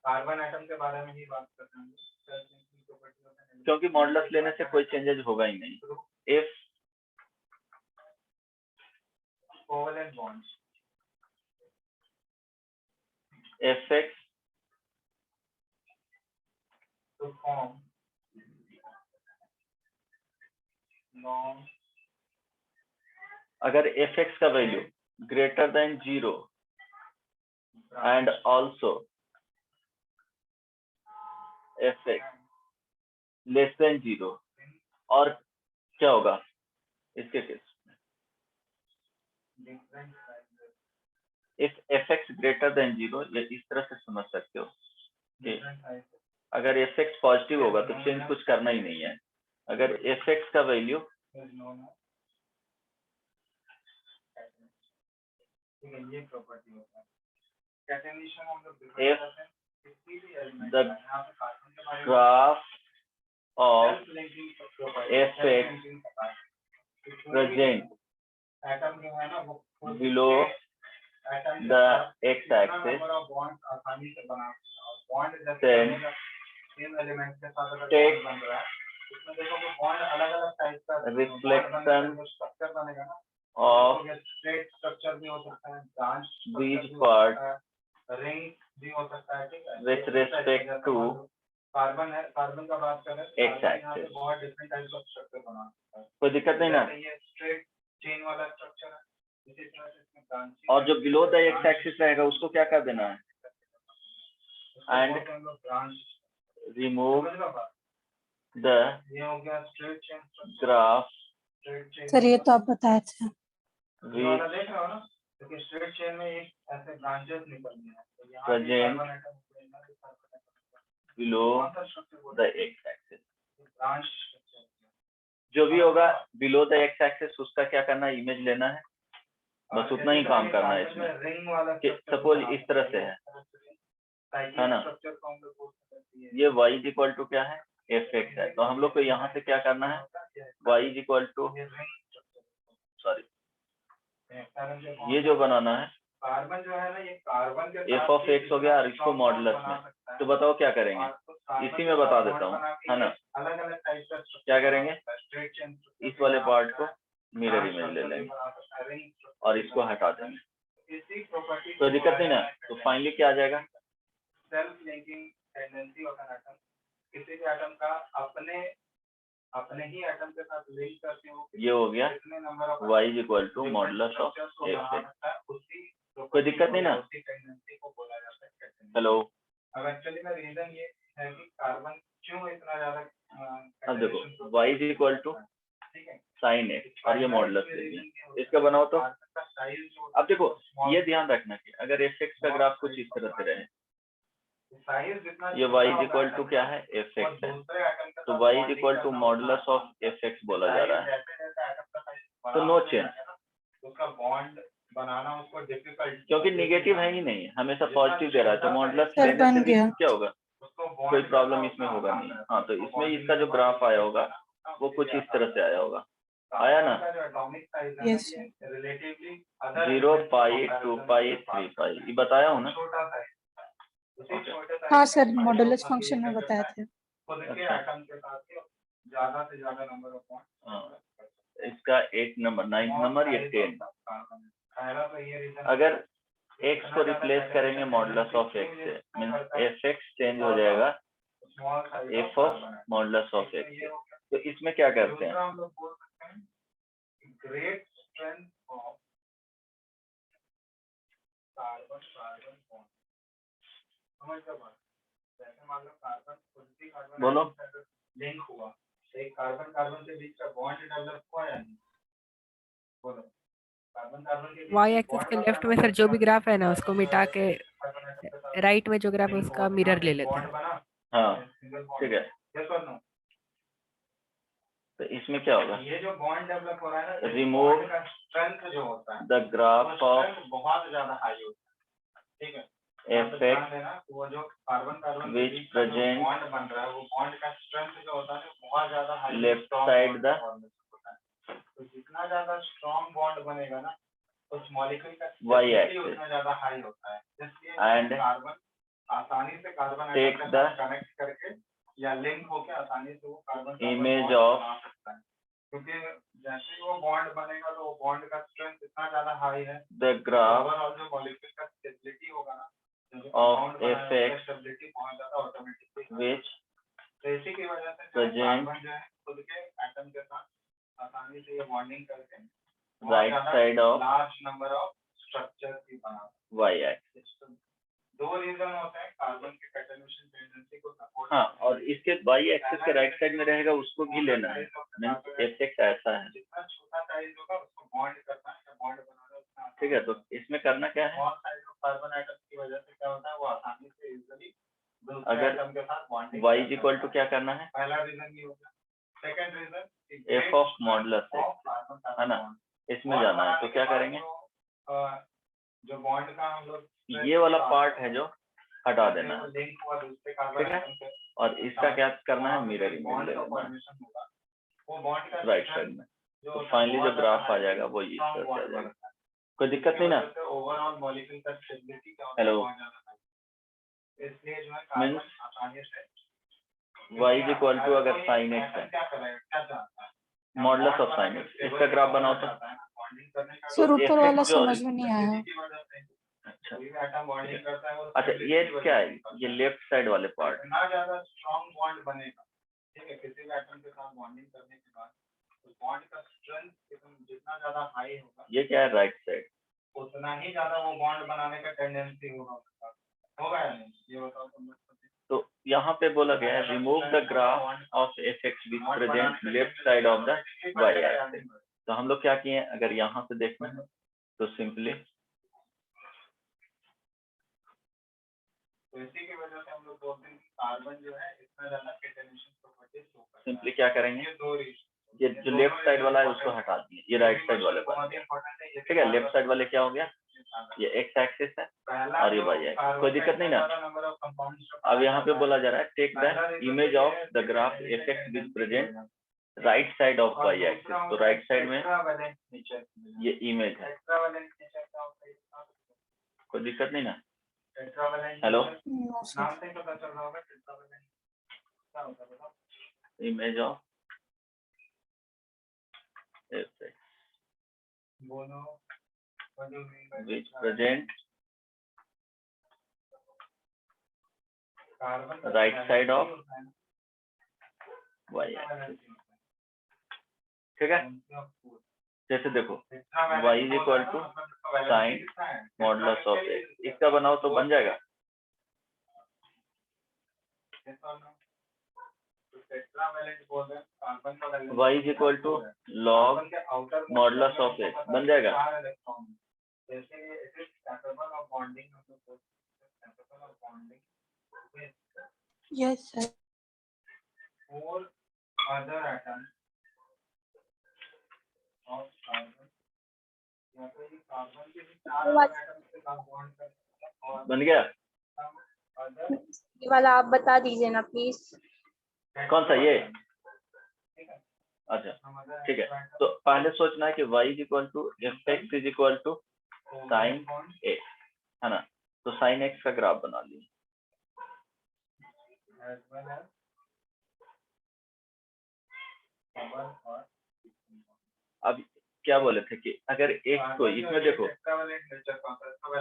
कार्बन एटम के बारे में ही बात कर रहे हैं,
क्योंकि मॉडुलस लेने से कोई चेंजेस होगा ही नहीं। If
covalent bonds
fx
to form non
अगर fx का value greater then 0 and also fx less than 0, और क्या होगा इसके केस में, इफ fx ग्रेटर देन 0, ये इस तरह से समझ सकते हो कि अगर fx पॉजिटिव होगा तो चेंज कुछ करना ही नहीं है। अगर fx का वैल्यू
ये प्रॉपर्टी होता है catenation of
the graph of fx present
atom जो है ना वो
below the x-axis
आसानी से बना बॉन्ड
then
सेम एलिमेंट के साथ अगर
take
बन रहा है उसमें देखो कि बॉन्ड अलग-अलग साइज का
reflection
स्ट्रक्चर बनेगा ना,
of
स्ट्रेट स्ट्रक्चर भी हो सकता है, ब्रांच
these parts
रिंग भी हो सकता है, ठीक है।
with respect to
कार्बन है, कार्बन का बात करें
x-axis।
बहुत डिफरेंट टाइप का स्ट्रक्चर बना सकता है।
कोई दिक्कत नहीं ना।
ये स्ट्रेट चेन वाला स्ट्रक्चर है, इसी तरह से इसमें ब्रांच
और जो बिलो द x-axis रहेगा उसको क्या कर देना है, and remove द
ये हो गया straight chain structure,
graph
straight chain
sir ये तो आप बताए थे।
ये वाला देख रहे हो ना, क्योंकि स्ट्रेट चेन में एक ऐसे ब्रांचेस निकलनी है, तो यहाँ
Present
कार्बन एटम को यहाँ पे कार्बन एटम
बिलो
कौन सा स्ट्रक्चर बोल
द
रहे
एक्स एक्सिस।
हैं, ब्रांच स्ट्रक्चर।
जो भी होगा बिलो द एक्स एक्सिस उसका क्या करना है, इमेज लेना है, बस उतना ही काम करना है इसमें।
रिंग वाला
कि सपोज इस तरह से है ना,
स्ट्रक्चर को हम लोग बोल सकते हैं।
ये y इज इक्वल टू क्या है, एफ एक्स है, तो हम लोग को यहाँ से क्या करना है, y is equal to, sorry ये जो बनाना है
कार्बन जो है ना, ये कार्बन के
एफ ऑफ एक्स हो गया और इसको मॉडुलस में, तो बताओ क्या करेंगे, इसी में बता देता हूँ, है ना।
अलग अलग टाइप का
क्या करेंगे,
स्ट्रेट चेन
इस वाले पार्ट को मिरर इमेज ले लेंगे और इसको हटा देंगे,
इसी प्रॉपर्टी
तो दिक्कत नहीं ना। तो फाइनली क्या आ जाएगा,
self linking tendency of an atom, किसी भी एटम का अपने ही एटम के साथ लिंक करके वो
ये हो गया
कितने number of
y is equal to modulus of x. कोई दिक्कत नहीं ना।
टेंडेंसी को बोला जाता है।
हेलो,
अब एक्चुअली में रीजन ये है कि कार्बन क्यों इतना ज्यादा
अब देखो y इज इक्वल टू
ठीक है,
साइन एक्स और ये मॉडुलस ले लिया, इसका बनाओ तो। अब देखो ये ध्यान रखना कि अगर एफ एक्स का ग्राफ कुछ इस तरह से रहे, ये y इज इक्वल टू क्या है, एफ एक्स है, तो y is equal to modulus of f x बोला जा रहा है, तो नो चेंज,
उसका बॉन्ड बनाना उसको डिफिकल्ट,
क्योंकि निगेटिव है ही नहीं, हमेशा पॉजिटिव दे रहा है, तो मॉडुलस
सर,
लेने
बन
से भी
गया।
क्या होगा, कोई प्रॉब्लम इसमें होगा नहीं। हाँ, तो इसमें इसका जो ग्राफ आया होगा वो कुछ इस तरह से आया होगा, आया ना,
यस
0 पाई 2 पाई 3 पाई, ये बताया हूँ ना।
हाँ सर, मॉडुलस फंक्शन में बताए थे।
ज्यादा से ज्यादा नंबर ऑफ पॉइंट,
हाँ, इसका 8 नंबर 9 नंबर या 10, अगर x को रिप्लेस करेंगे मॉडुलस ऑफ x से, मीन्स एफ एक्स चेंज हो जाएगा F of modulus of x से। तो इसमें क्या करते हैं,
हम लोग बोल सकते हैं great strength of carbon carbon bond, समझ लो बात। जैसे मान लो कार्बन पॉजिटिव कार्बन
बोलो।
लिंक हुआ, एक कार्बन कार्बन के बीच का बॉन्ड डेवलप हुआ या नहीं, बोलो। कार्बन कार्बन के
y एक्सिस के लेफ्ट में सर जो भी ग्राफ है ना उसको मिटा के राइट में जो ग्राफ है उसका मिरर ले लेते हैं।
हाँ ठीक है, तो इसमें क्या होगा,
ये जो बॉन्ड डेवलप हो रहा है ना,
रिमूव
का स्ट्रेंथ जो होता है
द ग्राफ ऑफ
बहुत ज्यादा हाई होता है, ठीक है।
एफ एक्स
वो जो carbon carbon
which present
bond बन रहा है, वो बॉन्ड का स्ट्रेंथ जो होता है बहुत ज्यादा हाई,
लेफ्ट साइड द,
तो जितना ज्यादा स्ट्रॉन्ग बॉन्ड बनेगा ना उस मॉलिक्यूल का
Y
stability
axis
उतना ज्यादा हाई होता है, इसलिए
and
कार्बन आसानी से कार्बन
take
एटम के
the
साथ कनेक्ट करके या लिंक होके आसानी से वो कार्बन
image of
बना सकता है, क्योंकि जैसे ही वो बॉन्ड बनेगा तो वो बॉन्ड का स्ट्रेंथ इतना ज्यादा हाई है,
the graph
ओवरऑल जो मॉलिक्यूल का स्टेबिलिटी होगा ना,
of effect
स्टेबिलिटी बहुत ज्यादा ऑटोमेटिकली,
which
तो इसी की वजह से
present
कार्बन जो है खुद के एटम के साथ आसानी से ये बॉन्डिंग करके
right side of
large number of structure की बना
y axis।
दो रीजन होते हैं कार्बन के कैटालिसिस टेंडेंसी को सपोर्ट।
हाँ, और इसके y एक्सिस के राइट साइड में रहेगा उसको भी लेना है, मीन्स एफ एक्स ऐसा है,
जितना छोटा साइज होगा उसको बॉन्ड करना है या बॉन्ड बनाना उतना
ठीक है। तो इसमें करना क्या है,
small size of carbon atom की वजह से क्या होता है, वो आसानी से इजीली दूसरे
अगर
एटम के साथ bonding
y is equal to क्या करना है,
पहला रीजन ये हो गया। Second reason
f of modulus x, है ना, इसमें जाना है, तो क्या करेंगे,
जो बॉन्ड का हम लोग
ये वाला पार्ट है जो हटा देना है,
लिंक हुआ दूसरे कार्बन
ठीक है,
एटम से,
और इसका क्या करना है, मिरर इमेज
बॉन्ड
ले
का
लेना है
फॉर्मेशन होगा, वो बॉन्ड का
राइट साइड में, तो फाइनली जो ग्राफ आ जाएगा वो इस तरह से आ जाएगा। कोई दिक्कत नहीं ना।
ओवरऑल मॉलिक्यूल का स्टेबिलिटी क्या होता है,
हेलो,
बहुत ज्यादा है, इसलिए जो है कार्बन आसानी से
y इज इक्वल टू, अगर साइन एक्स है,
क्या करेगा, क्या चाहता है,
मॉडुलस ऑफ साइन एक्स, इसका ग्राफ बनाओ तो।
सर ऊपर
FX
वाला
जो-
समझ में नहीं आया।
अच्छा
एटम बॉन्डिंग करता है वो
अच्छा, ये क्या है, ये लेफ्ट साइड वाले पार्ट,
ना ज्यादा स्ट्रॉन्ग बॉन्ड बनेगा, ठीक है, किसी भी एटम के साथ बॉन्डिंग करने के बाद तो बॉन्ड का स्ट्रेंथ जितना ज्यादा हाई होगा,
ये क्या है, राइट साइड,
उतना ही ज्यादा वो बॉन्ड बनाने का टेंडेंसी होगा या नहीं, ये बताओ तुम लोग।
तो यहाँ पे बोला गया है remove the graph of fx which present left side of the y axis. तो हम लोग क्या किए, अगर यहाँ से देखना है तो सिंपली
तो इसी की वजह से हम लोग बोलते हैं कि कार्बन जो है इतना ज्यादा कैटेनेशन प्रॉपर्टी शो करता है।
सिंपली क्या करेंगे,
ये दो
ये जो लेफ्ट साइड वाला है उसको हटा दिए, ये राइट साइड वाले को, ठीक है। लेफ्ट साइड वाले क्या हो गया, ये एक्स एक्सिस है और ये वाई एक्सिस, कोई दिक्कत नहीं ना। अब यहाँ पे बोला जा रहा है take the image of the graph f x which present right side of y axis. तो राइट साइड में ये इमेज है, कोई दिक्कत नहीं ना। Hello,
No, sir.
नाम से पता चल रहा होगा टेट्रावैलेंट क्या होता है बताओ।
इमेज ऑफ एफएक्स
बोलो what do you mean by
which present
carbon
right side of y axis, ठीक है। जैसे देखो y is equal to sine modulus of x, इसका बनाओ तो बन जाएगा y is equal to log modulus of x, बन जाएगा।
Yes, sir.
Four other atoms of carbon, या तो ये कार्बन के भी चार एटम्स के साथ बॉन्ड करते हैं और
बन गया।
अदर
ये वाला आप बता दीजिए ना प्लीज।
कौन सा ये,
ठीक है।
अच्छा ठीक है। तो पहले सोचना है कि y is equal to f x is equal to sine x, है ना। तो साइन एक्स का ग्राफ बना लिए।
as well as carbon और
अब क्या बोले थे कि अगर x को इसमें देखो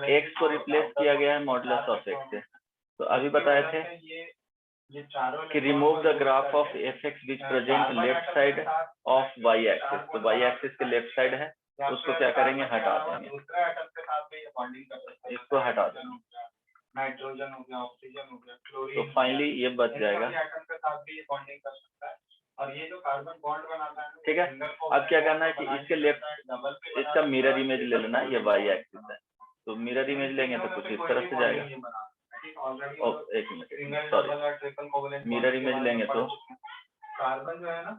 x को रिप्लेस किया गया है मॉडुलस ऑफ x से, तो अभी बताए थे
ये चारों
कि remove the graph of f x which present left side of y axis. तो वाई एक्सिस के लेफ्ट साइड है, उसको क्या करेंगे, हटा देंगे,
दूसरे एटम के साथ भी ये बॉन्डिंग कर सकता है।
इसको हटा देंगे,
नाइट्रोजन हो गया, ऑक्सीजन हो गया,
तो
क्लोरीन,
फाइनली ये बच जाएगा,
एटम के साथ भी ये बॉन्डिंग कर सकता है। और ये जो कार्बन बॉन्ड बनाता है,
ठीक है। अब क्या करना है कि इसके लेफ्ट इसका मिरर इमेज ले लेना, ये वाई एक्सिस है, तो मिरर इमेज लेंगे तो कुछ इस तरह से जाएगा। ओ एक मिनट, सॉरी, मिरर इमेज लेंगे तो
कार्बन जो है ना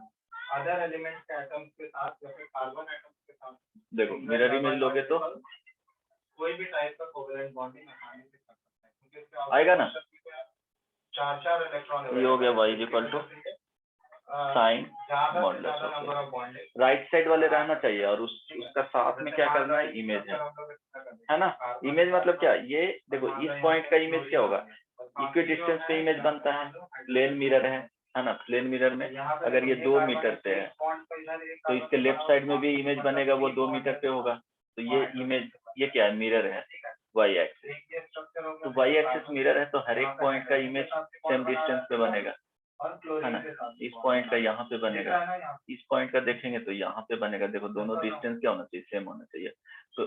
अदर एलिमेंट्स के एटम्स के साथ या फिर कार्बन एटम्स के साथ
देखो मिरर इमेज लोगे तो
कोई भी टाइप का कोवेलेंट बॉन्डिंग आसानी से कर सकता है, क्योंकि इसके
आएगा ना।
चार इलेक्ट्रॉन
ये हो गया y is equal to sine modulus of x. Right side वाले रहना चाहिए और उसका साथ में क्या करना है, इमेज है ना। इमेज मतलब क्या, ये देखो इस पॉइंट का इमेज क्या होगा, इक्वी डिस्टेंस पे इमेज बनता है, प्लेन मिरर है ना। प्लेन मिरर में अगर ये 2 मीटर पे है तो इसके लेफ्ट साइड में भी इमेज बनेगा, वो 2 मीटर पे होगा। तो ये इमेज, ये क्या है, मिरर है वाई एक्सिस। तो वाई एक्सिस मिरर है, तो हर एक पॉइंट का इमेज सेम डिस्टेंस पे बनेगा, है ना। इस पॉइंट का यहाँ पे बनेगा, इस पॉइंट का देखेंगे तो यहाँ पे बनेगा। देखो दोनों डिस्टेंस क्या होना चाहिए, सेम होना चाहिए। तो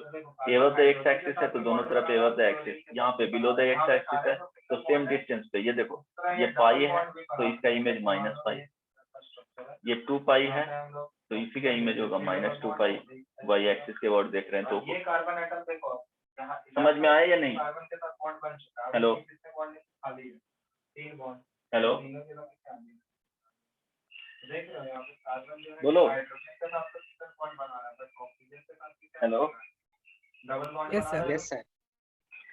एवर द एक्स एक्सिस है तो दोनों तरफ एवर द एक्सिस, यहाँ पे बिलो द एक्स एक्सिस है तो सेम डिस्टेंस पे। ये देखो ये पाई है तो इसका इमेज माइनस पाई, ये 2 पाई है तो इसी का इमेज होगा माइनस 2 पाई। वाई एक्सिस के वर्ड देख रहे हैं तो
ये कार्बन एटम देखो
समझ में आया या नहीं।
कार्बन के साथ बॉन्ड बन चुका है।
हेलो
खाली है 3 बॉन्ड।
हेलो
देख रहे हो यहाँ पे कार्बन जो है
बोलो।
हाइड्रोजन के साथ तो सिंगल बॉन्ड बना रहा है, ऑक्सीजन के साथ भी
हेलो
डबल बॉन्ड
Yes,
बना
sir.
रहा है।
Yes sir.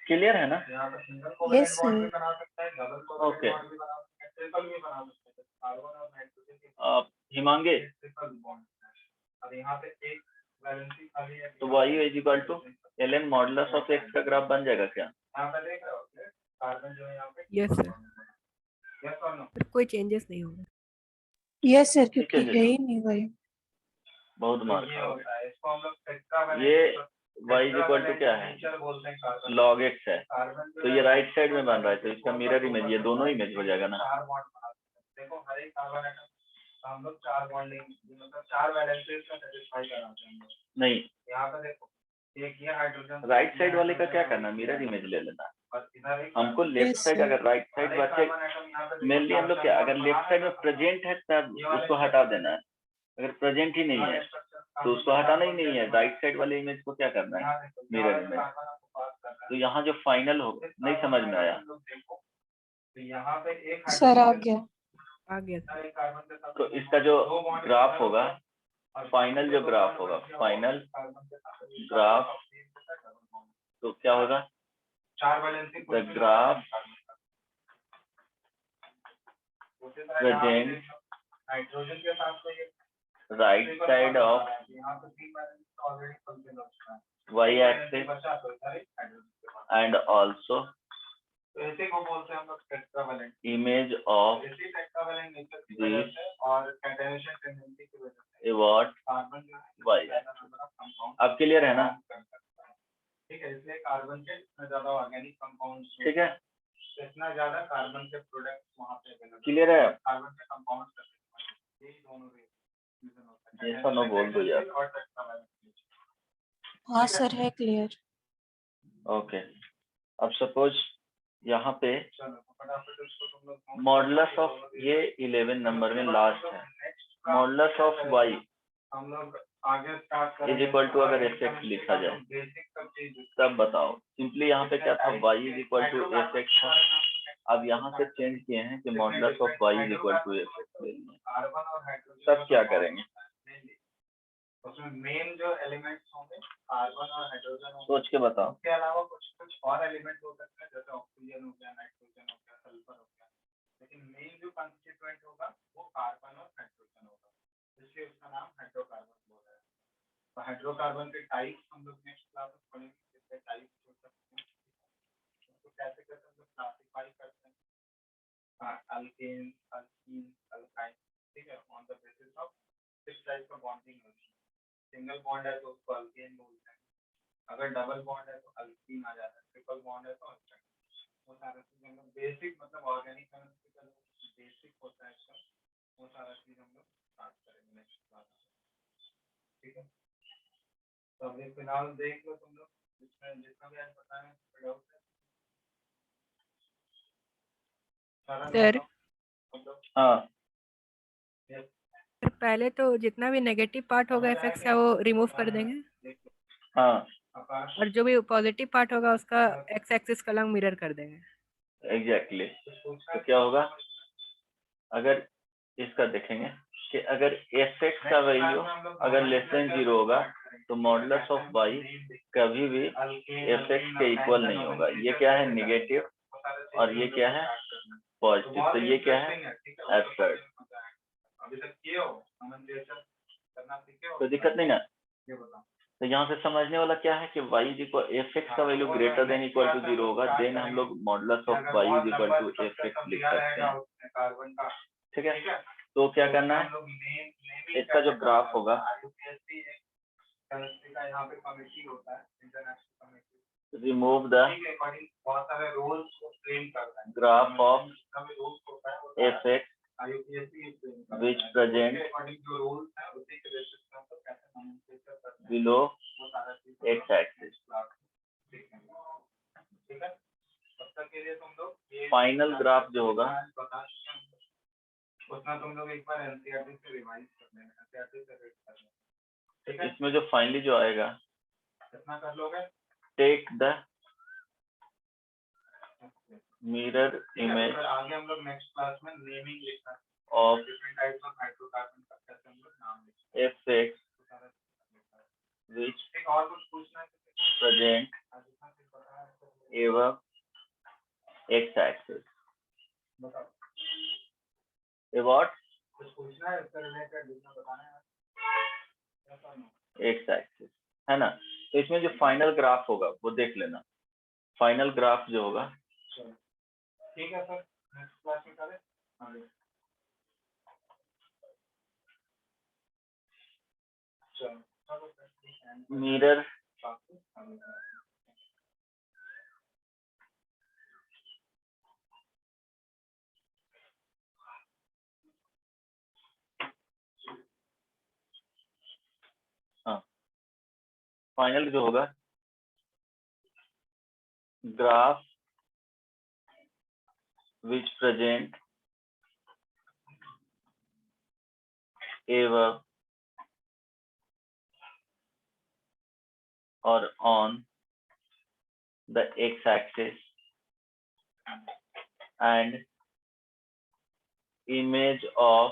क्लियर है ना।
यहाँ पे single covalent
Yes,
bond
sir.
भी बना सकता है, डबल
Okay.
कोवेलेंट बॉन्ड भी बना सकता है, ट्रिपल भी बना सकता है। कार्बन और नाइट्रोजन के
हिमांगे,
ट्रिपल बॉन्ड और यहाँ पे एक वैलेंसी खाली है।
तो y is equal to ln modulus of x का ग्राफ बन जाएगा क्या।
यहाँ पे देख रहे हो कार्बन जो है यहाँ पे
यस सर,
यस और नो।
पर कोई चेंजेस नहीं होगा।
Yes, sir. क्योंकि
है,
है ही नहीं वही।
बहुत मार
ये
खाओगे।
होता है, इसको हम लोग टेट्रावैलेंट
ये y इज इक्वल टू क्या है,
नेचर बोलते हैं कार्बन।
log x है,
कार्बन
तो ये राइट साइड में बन रहा है तो इसका मिरर इमेज, ये दोनों इमेज हो जाएगा ना।
चार बॉन्ड बना सकते हैं। देखो हर एक कार्बन एटम हम लोग 4 बॉन्डिंग मतलब 4 वैलेंसीज का सेटिस्फाई कराते हैं हम लोग।
नहीं,
यहाँ पे देखो ये किया हाइड्रोजन
राइट साइड वाले का क्या करना, मिरर इमेज ले लेना।
और इधर एक
हमको लेफ्ट
Yes,
साइड,
sir.
अगर राइट साइड बचे मेनली हम लोग क्या, अगर लेफ्ट साइड में प्रेजेंट है तब उसको हटा देना है, अगर प्रेजेंट ही नहीं है तो उसको हटाना ही नहीं है। राइट साइड वाले इमेज को क्या करना है, मिरर इमेज। तो यहाँ जो फाइनल हो, नहीं समझ में आया
तो यहाँ पे एक
सर आ गया।
आ गया सर।
कार्बन के साथ
तो इसका जो ग्राफ होगा, फाइनल जो ग्राफ होगा, फाइनल ग्राफ तो क्या होगा,
4 valency
the graph present
nitrogen के साथ तो ये
राइट साइड ऑफ
यहाँ पे 3 वैलेंसी ऑलरेडी फुलफिल हो चुका है,
y axis
बचा तो इधर एक हाइड्रोजन के पास।
and also
तो ऐसे को बोलते हैं हम लोग टेट्रावैलेंट।
image of
इसी टेट्रावैलेंट नेचर की वजह से और कैटेनेशन टेंडेंसी की वजह से
what
कार्बन जो
y
है नंबर ऑफ कंपाउंड
अब क्लियर है ना,
ठीक है। इसलिए कार्बन के इतना ज्यादा ऑर्गेनिक कंपाउंड्स,
ठीक है,
इतना ज्यादा कार्बन के प्रोडक्ट्स वहां पे अवेलेबल,
क्लियर है।
कार्बन के कंपाउंड्स, यही दोनों रीजन होता है।
जैसा नो बोल दो यार।
और टेट्रावैलेंट।
हाँ सर है क्लियर।
ओके, अब सपोज यहाँ पे
चलो तो फटाफट इसको तुम लोग
मॉडुलस ऑफ, ये 11 नंबर में लास्ट है, मॉडुलस ऑफ y
हम लोग आगे स्टार्ट
इज इक्वल टू, अगर एफ एक्स लिखा जाए
बेसिक सब चीज
तब बताओ। सिंपली यहाँ पे क्या था, y is equal to f x था, अब यहाँ से चेंज किए हैं कि modulus of y is equal to f x ले लिए।
कार्बन और हाइड्रोजन
तब क्या करेंगे,
उसमें मेन जो एलिमेंट्स होंगे कार्बन और हाइड्रोजन होंगे।
सोच के बताओ।
उसके अलावा कुछ और एलिमेंट हो सकते हैं, जैसे ऑक्सीजन हो गया, नाइट्रोजन हो गया, सल्फर हो गया, लेकिन मेन जो कंस्टिट्यूएंट होगा वो कार्बन और हाइड्रोजन होगा, इसलिए उसका नाम हाइड्रोकार्बन बोला है। तो हाइड्रोकार्बन के टाइप्स हम लोग नेक्स्ट क्लास में पढ़ेंगे, कितने टाइप्स हो सकते हैं, तो कैसे कैसे हम लोग क्लासिफाई करते हैं अल्केन, अल्कीन, अल्काइन, ठीक है, on the basis of 6 type का बॉन्डिंग होती है। सिंगल बॉन्ड है तो उसको अल्केन बोलते हैं, अगर डबल बॉन्ड है तो अल्कीन आ जाता है, ट्रिपल बॉन्ड है तो अल्काइन। वो सारा चीज हम लोग बेसिक, मतलब ऑर्गेनिक केमिस्ट्री का बेसिक होता है इसका, वो सारा चीज हम लोग स्टार्ट करेंगे नेक्स्ट क्लास में, ठीक है। तो अभी फिलहाल देख लो तुम लोग, जिसमें जितना भी आज बताएं डाउट है
सर
हाँ
सर, पहले तो जितना भी नेगेटिव पार्ट होगा एफ एक्स का वो रिमूव कर देंगे,
हाँ
और जो भी पॉजिटिव पार्ट होगा उसका एक्स एक्सिस का लंग मिरर कर देंगे।
एग्जैक्टली तो क्या होगा, अगर इसका देखेंगे कि अगर एफ एक्स का वैल्यू अगर लेस देन 0 होगा तो मॉडुलस ऑफ y कभी भी एफ एक्स के इक्वल नहीं होगा। ये क्या है, नेगेटिव, और ये क्या है, पॉजिटिव, तो ये क्या है, एब्सर्ड।
अभी तक किए हो, करना सीखे हो,
तो दिक्कत नहीं ना।
ये बताओ।
तो यहाँ से समझने वाला क्या है कि y is equal f x का value greater than equal to 0 होगा, देन हम लोग modulus of y is equal to f x लिख सकते हैं,
कार्बन का,
ठीक है। तो क्या करना है, इसका जो ग्राफ होगा,
यहाँ पे कमिटी होता है, इंटरनेशनल कमिटी,
रिमूव द
बहुत सारे रोल्स को फ्रेम करता है,
ग्राफ ऑफ
रोल्स होता है
F x which present below x axis. Final graph जो होगा
उतना तुम लोग एक बार एनसीईआरटी से रिवाइज कर लेना, एनसीईआरटी से रीड कर लेना, ठीक है।
इसमें जो फाइनली जो आएगा,
कितना कर लोगे,
टेक द मिरर इमेज
आगे हम लोग नेक्स्ट क्लास में नेमिंग लिखना
of
different types of hydrocarbon का कैसे हम लोग नाम लिखते
एफ एक्स
हैं।
which
एक और कुछ पूछना है
present above x axis.
बताओ,
About
कुछ पूछना है इससे रिलेटेड, जितना बताना है
x axis है ना। तो इसमें जो फाइनल ग्राफ होगा वो देख लेना, फाइनल ग्राफ जो होगा,
ठीक है सर, नेक्स्ट क्लास में करें आगे।
मिरर हाँ फाइनल जो होगा graph which present a verb or on the x-axis and image of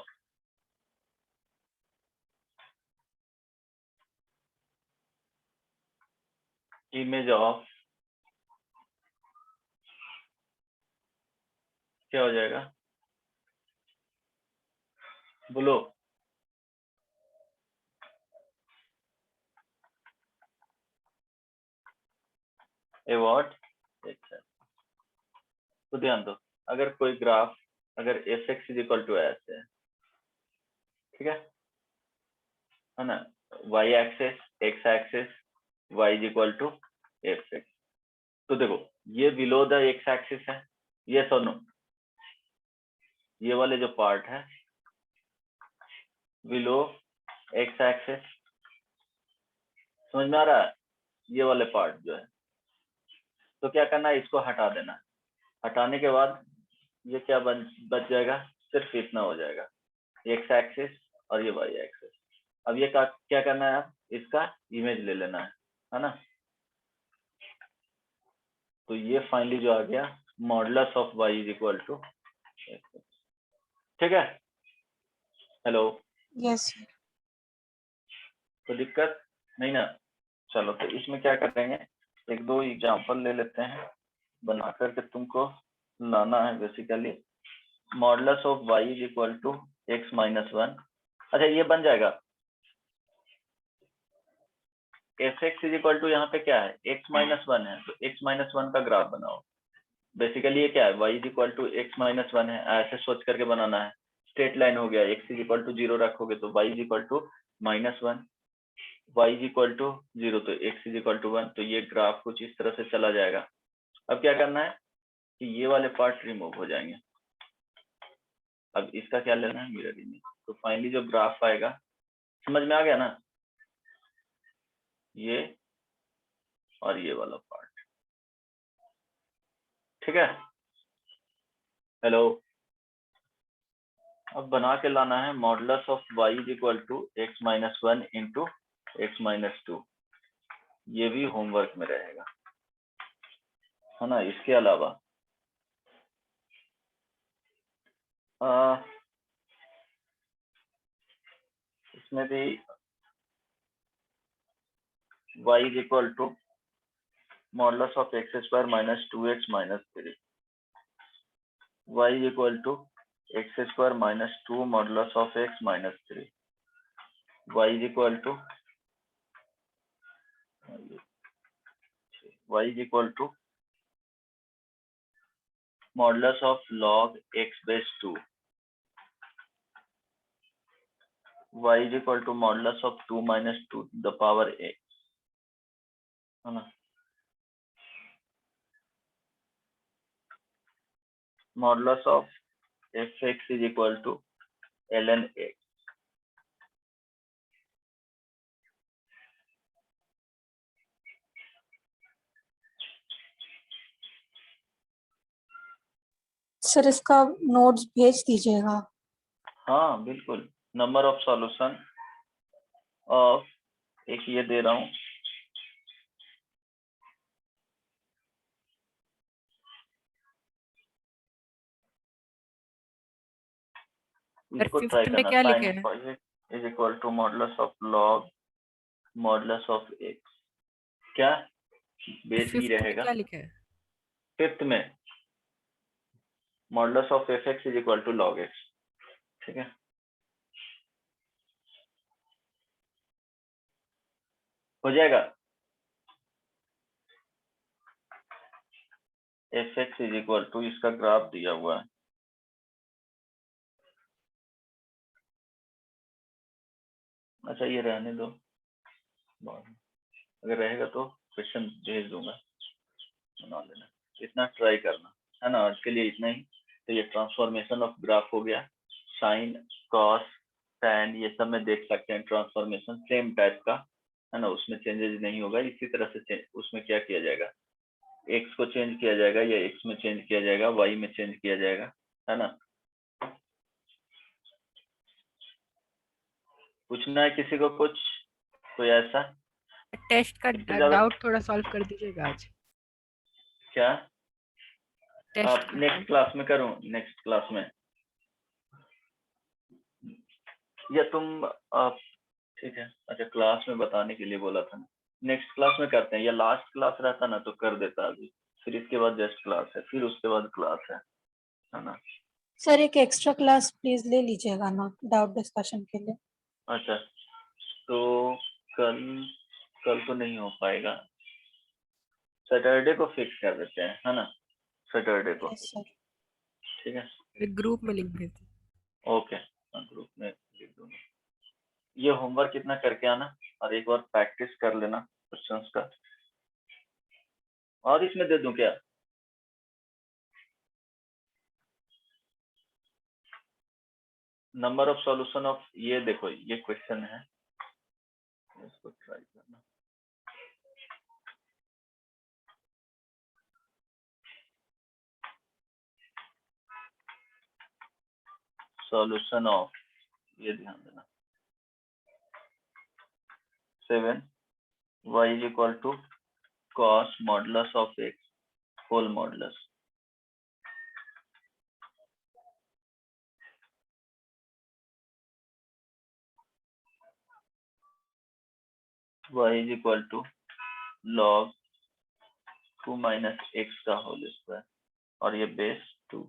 क्या हो जाएगा, बोलो। ए व्हाट, तो ध्यान दो, अगर कोई ग्राफ अगर f x is equal to ऐसे है, ठीक है ना, y axes x axes y is equal to f x, तो देखो ये बिलो द एक्स एक्सिस है, यस और नो, ये वाले जो पार्ट है बिलो एक्स एक्सिस, समझ में आ रहा है, ये वाले पार्ट जो है, तो क्या करना है, इसको हटा देना है, हटाने के बाद ये क्या बच जाएगा, सिर्फ इतना हो जाएगा, एक्स एक्सिस और ये वाई एक्सिस। अब ये क्या करना है, आप इसका इमेज ले लेना है ना, तो ये फाइनली जो आ गया modulus of y is equal to, ठीक है, हेलो,
Yes.
तो दिक्कत नहीं ना, चलो तो इसमें क्या करेंगे, एक दो एग्जांपल ले लेते हैं, बना करके तुमको लाना है basically, modulus of y is equal to x minus one. अच्छा ये बन जाएगा f x is equal to, यहाँ पे क्या है एक्स माइनस वन है, तो एक्स माइनस वन का ग्राफ बनाओ, बेसिकली ये क्या है y is equal to x minus one है, ऐसे सोच करके बनाना है, स्ट्रेट लाइन हो गया, x is equal to zero रखोगे तो y is equal to minus one, y is equal to zero तो x is equal to one, तो ये ग्राफ कुछ इस तरह से चला जाएगा। अब क्या करना है कि ये वाले पार्ट रिमूव हो जाएंगे, अब इसका क्या लेना है मिरर इमेज, तो फाइनली जो ग्राफ आएगा, समझ में आ गया ना, ये और ये वाला पार्ट, ठीक है, हेलो, अब बना के लाना है modulus of y is equal to x minus one into x minus two, ये भी होमवर्क में रहेगा, है ना। इसके अलावा इसमें भी y is equal to modulus of x square minus two x minus three, y is equal to x square minus two modulus of x minus three, y is equal to modulus of log x base two, y is equal to modulus of two minus to the power x, है ना, modulus of f x is equal to ln x,
sir इसका notes भेज दीजिएगा।
हाँ बिल्कुल, number of solution of, एक ये दे रहा हूँ, इसको ट्राई
फिफ्थ में
करना,
क्या लिखे
साइन
हैं?
Is equal to modulus of log modulus of x, क्या बेस ही
फिफ्थ में
रहेगा,
क्या लिखे हैं?
फिफ्थ में modulus of f x is equal to log x, ठीक है, हो जाएगा, f x is equal to, इसका ग्राफ दिया हुआ है, अच्छा ये रहने दो, अगर रहेगा तो क्वेश्चन भेज दूंगा, बना लेना, इतना ट्राई करना, है ना, आज के लिए इतना ही। तो ये ट्रांसफॉर्मेशन ऑफ ग्राफ हो गया, साइन कॉस टैन ये सब में देख सकते हैं, ट्रांसफॉर्मेशन सेम टाइप का, है ना, उसमें चेंजेस नहीं होगा, इसी तरह से उसमें क्या किया जाएगा, एक्स को चेंज किया जाएगा, या एक्स में चेंज किया जाएगा, वाई में चेंज किया जाएगा, है ना। पूछना है किसी को कुछ, कोई ऐसा?
टेस्ट का
इससे ज्यादा
डाउट थोड़ा सॉल्व कर दीजिएगा आज।
क्या?
टेस्ट
आप नेक्स्ट क्लास में करूं, नेक्स्ट क्लास में, या तुम आप? ठीक है, अच्छा क्लास में बताने के लिए बोला था ना, नेक्स्ट क्लास में करते हैं, या लास्ट क्लास रहता ना तो कर देता अभी, फिर इसके बाद जस्ट क्लास है, फिर उसके बाद क्लास है ना।
सर एक एक्स्ट्रा क्लास प्लीज ले लीजिएगा ना डाउट डिस्कशन के लिए।
अच्छा, तो कल तो नहीं हो पाएगा, सैटरडे को फिक्स कर देते हैं, है ना, सैटरडे को।
Yes sir.
ठीक है,
ग्रुप में लिंक भेज दीजिए।
ओके, ग्रुप में लिख दूंगा। ये होमवर्क कितना करके आना, और एक बार प्रैक्टिस कर लेना क्वेश्चंस का। और इसमें दे दूं क्या? नंबर ऑफ सॉल्यूशन ऑफ, ये देखो ये क्वेश्चन है, इसको ट्राई करना। सॉल्यूशन ऑफ, ये ध्यान देना, 7 y is equal to cos modulus of x whole modulus। y is equal to log 2 minus x का होल स्क्वायर, और ये बेस 2।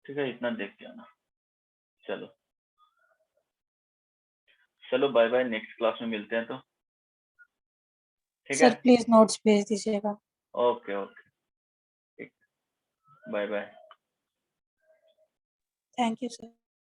ठीक है, इतना देख के आना। चलो चलो, बाय बाय, नेक्स्ट क्लास में मिलते हैं तो। ठीक है,
सर प्लीज नोट्स भेज दीजिएगा।
ओके ओके, ठीक, bye bye.
Thank you sir.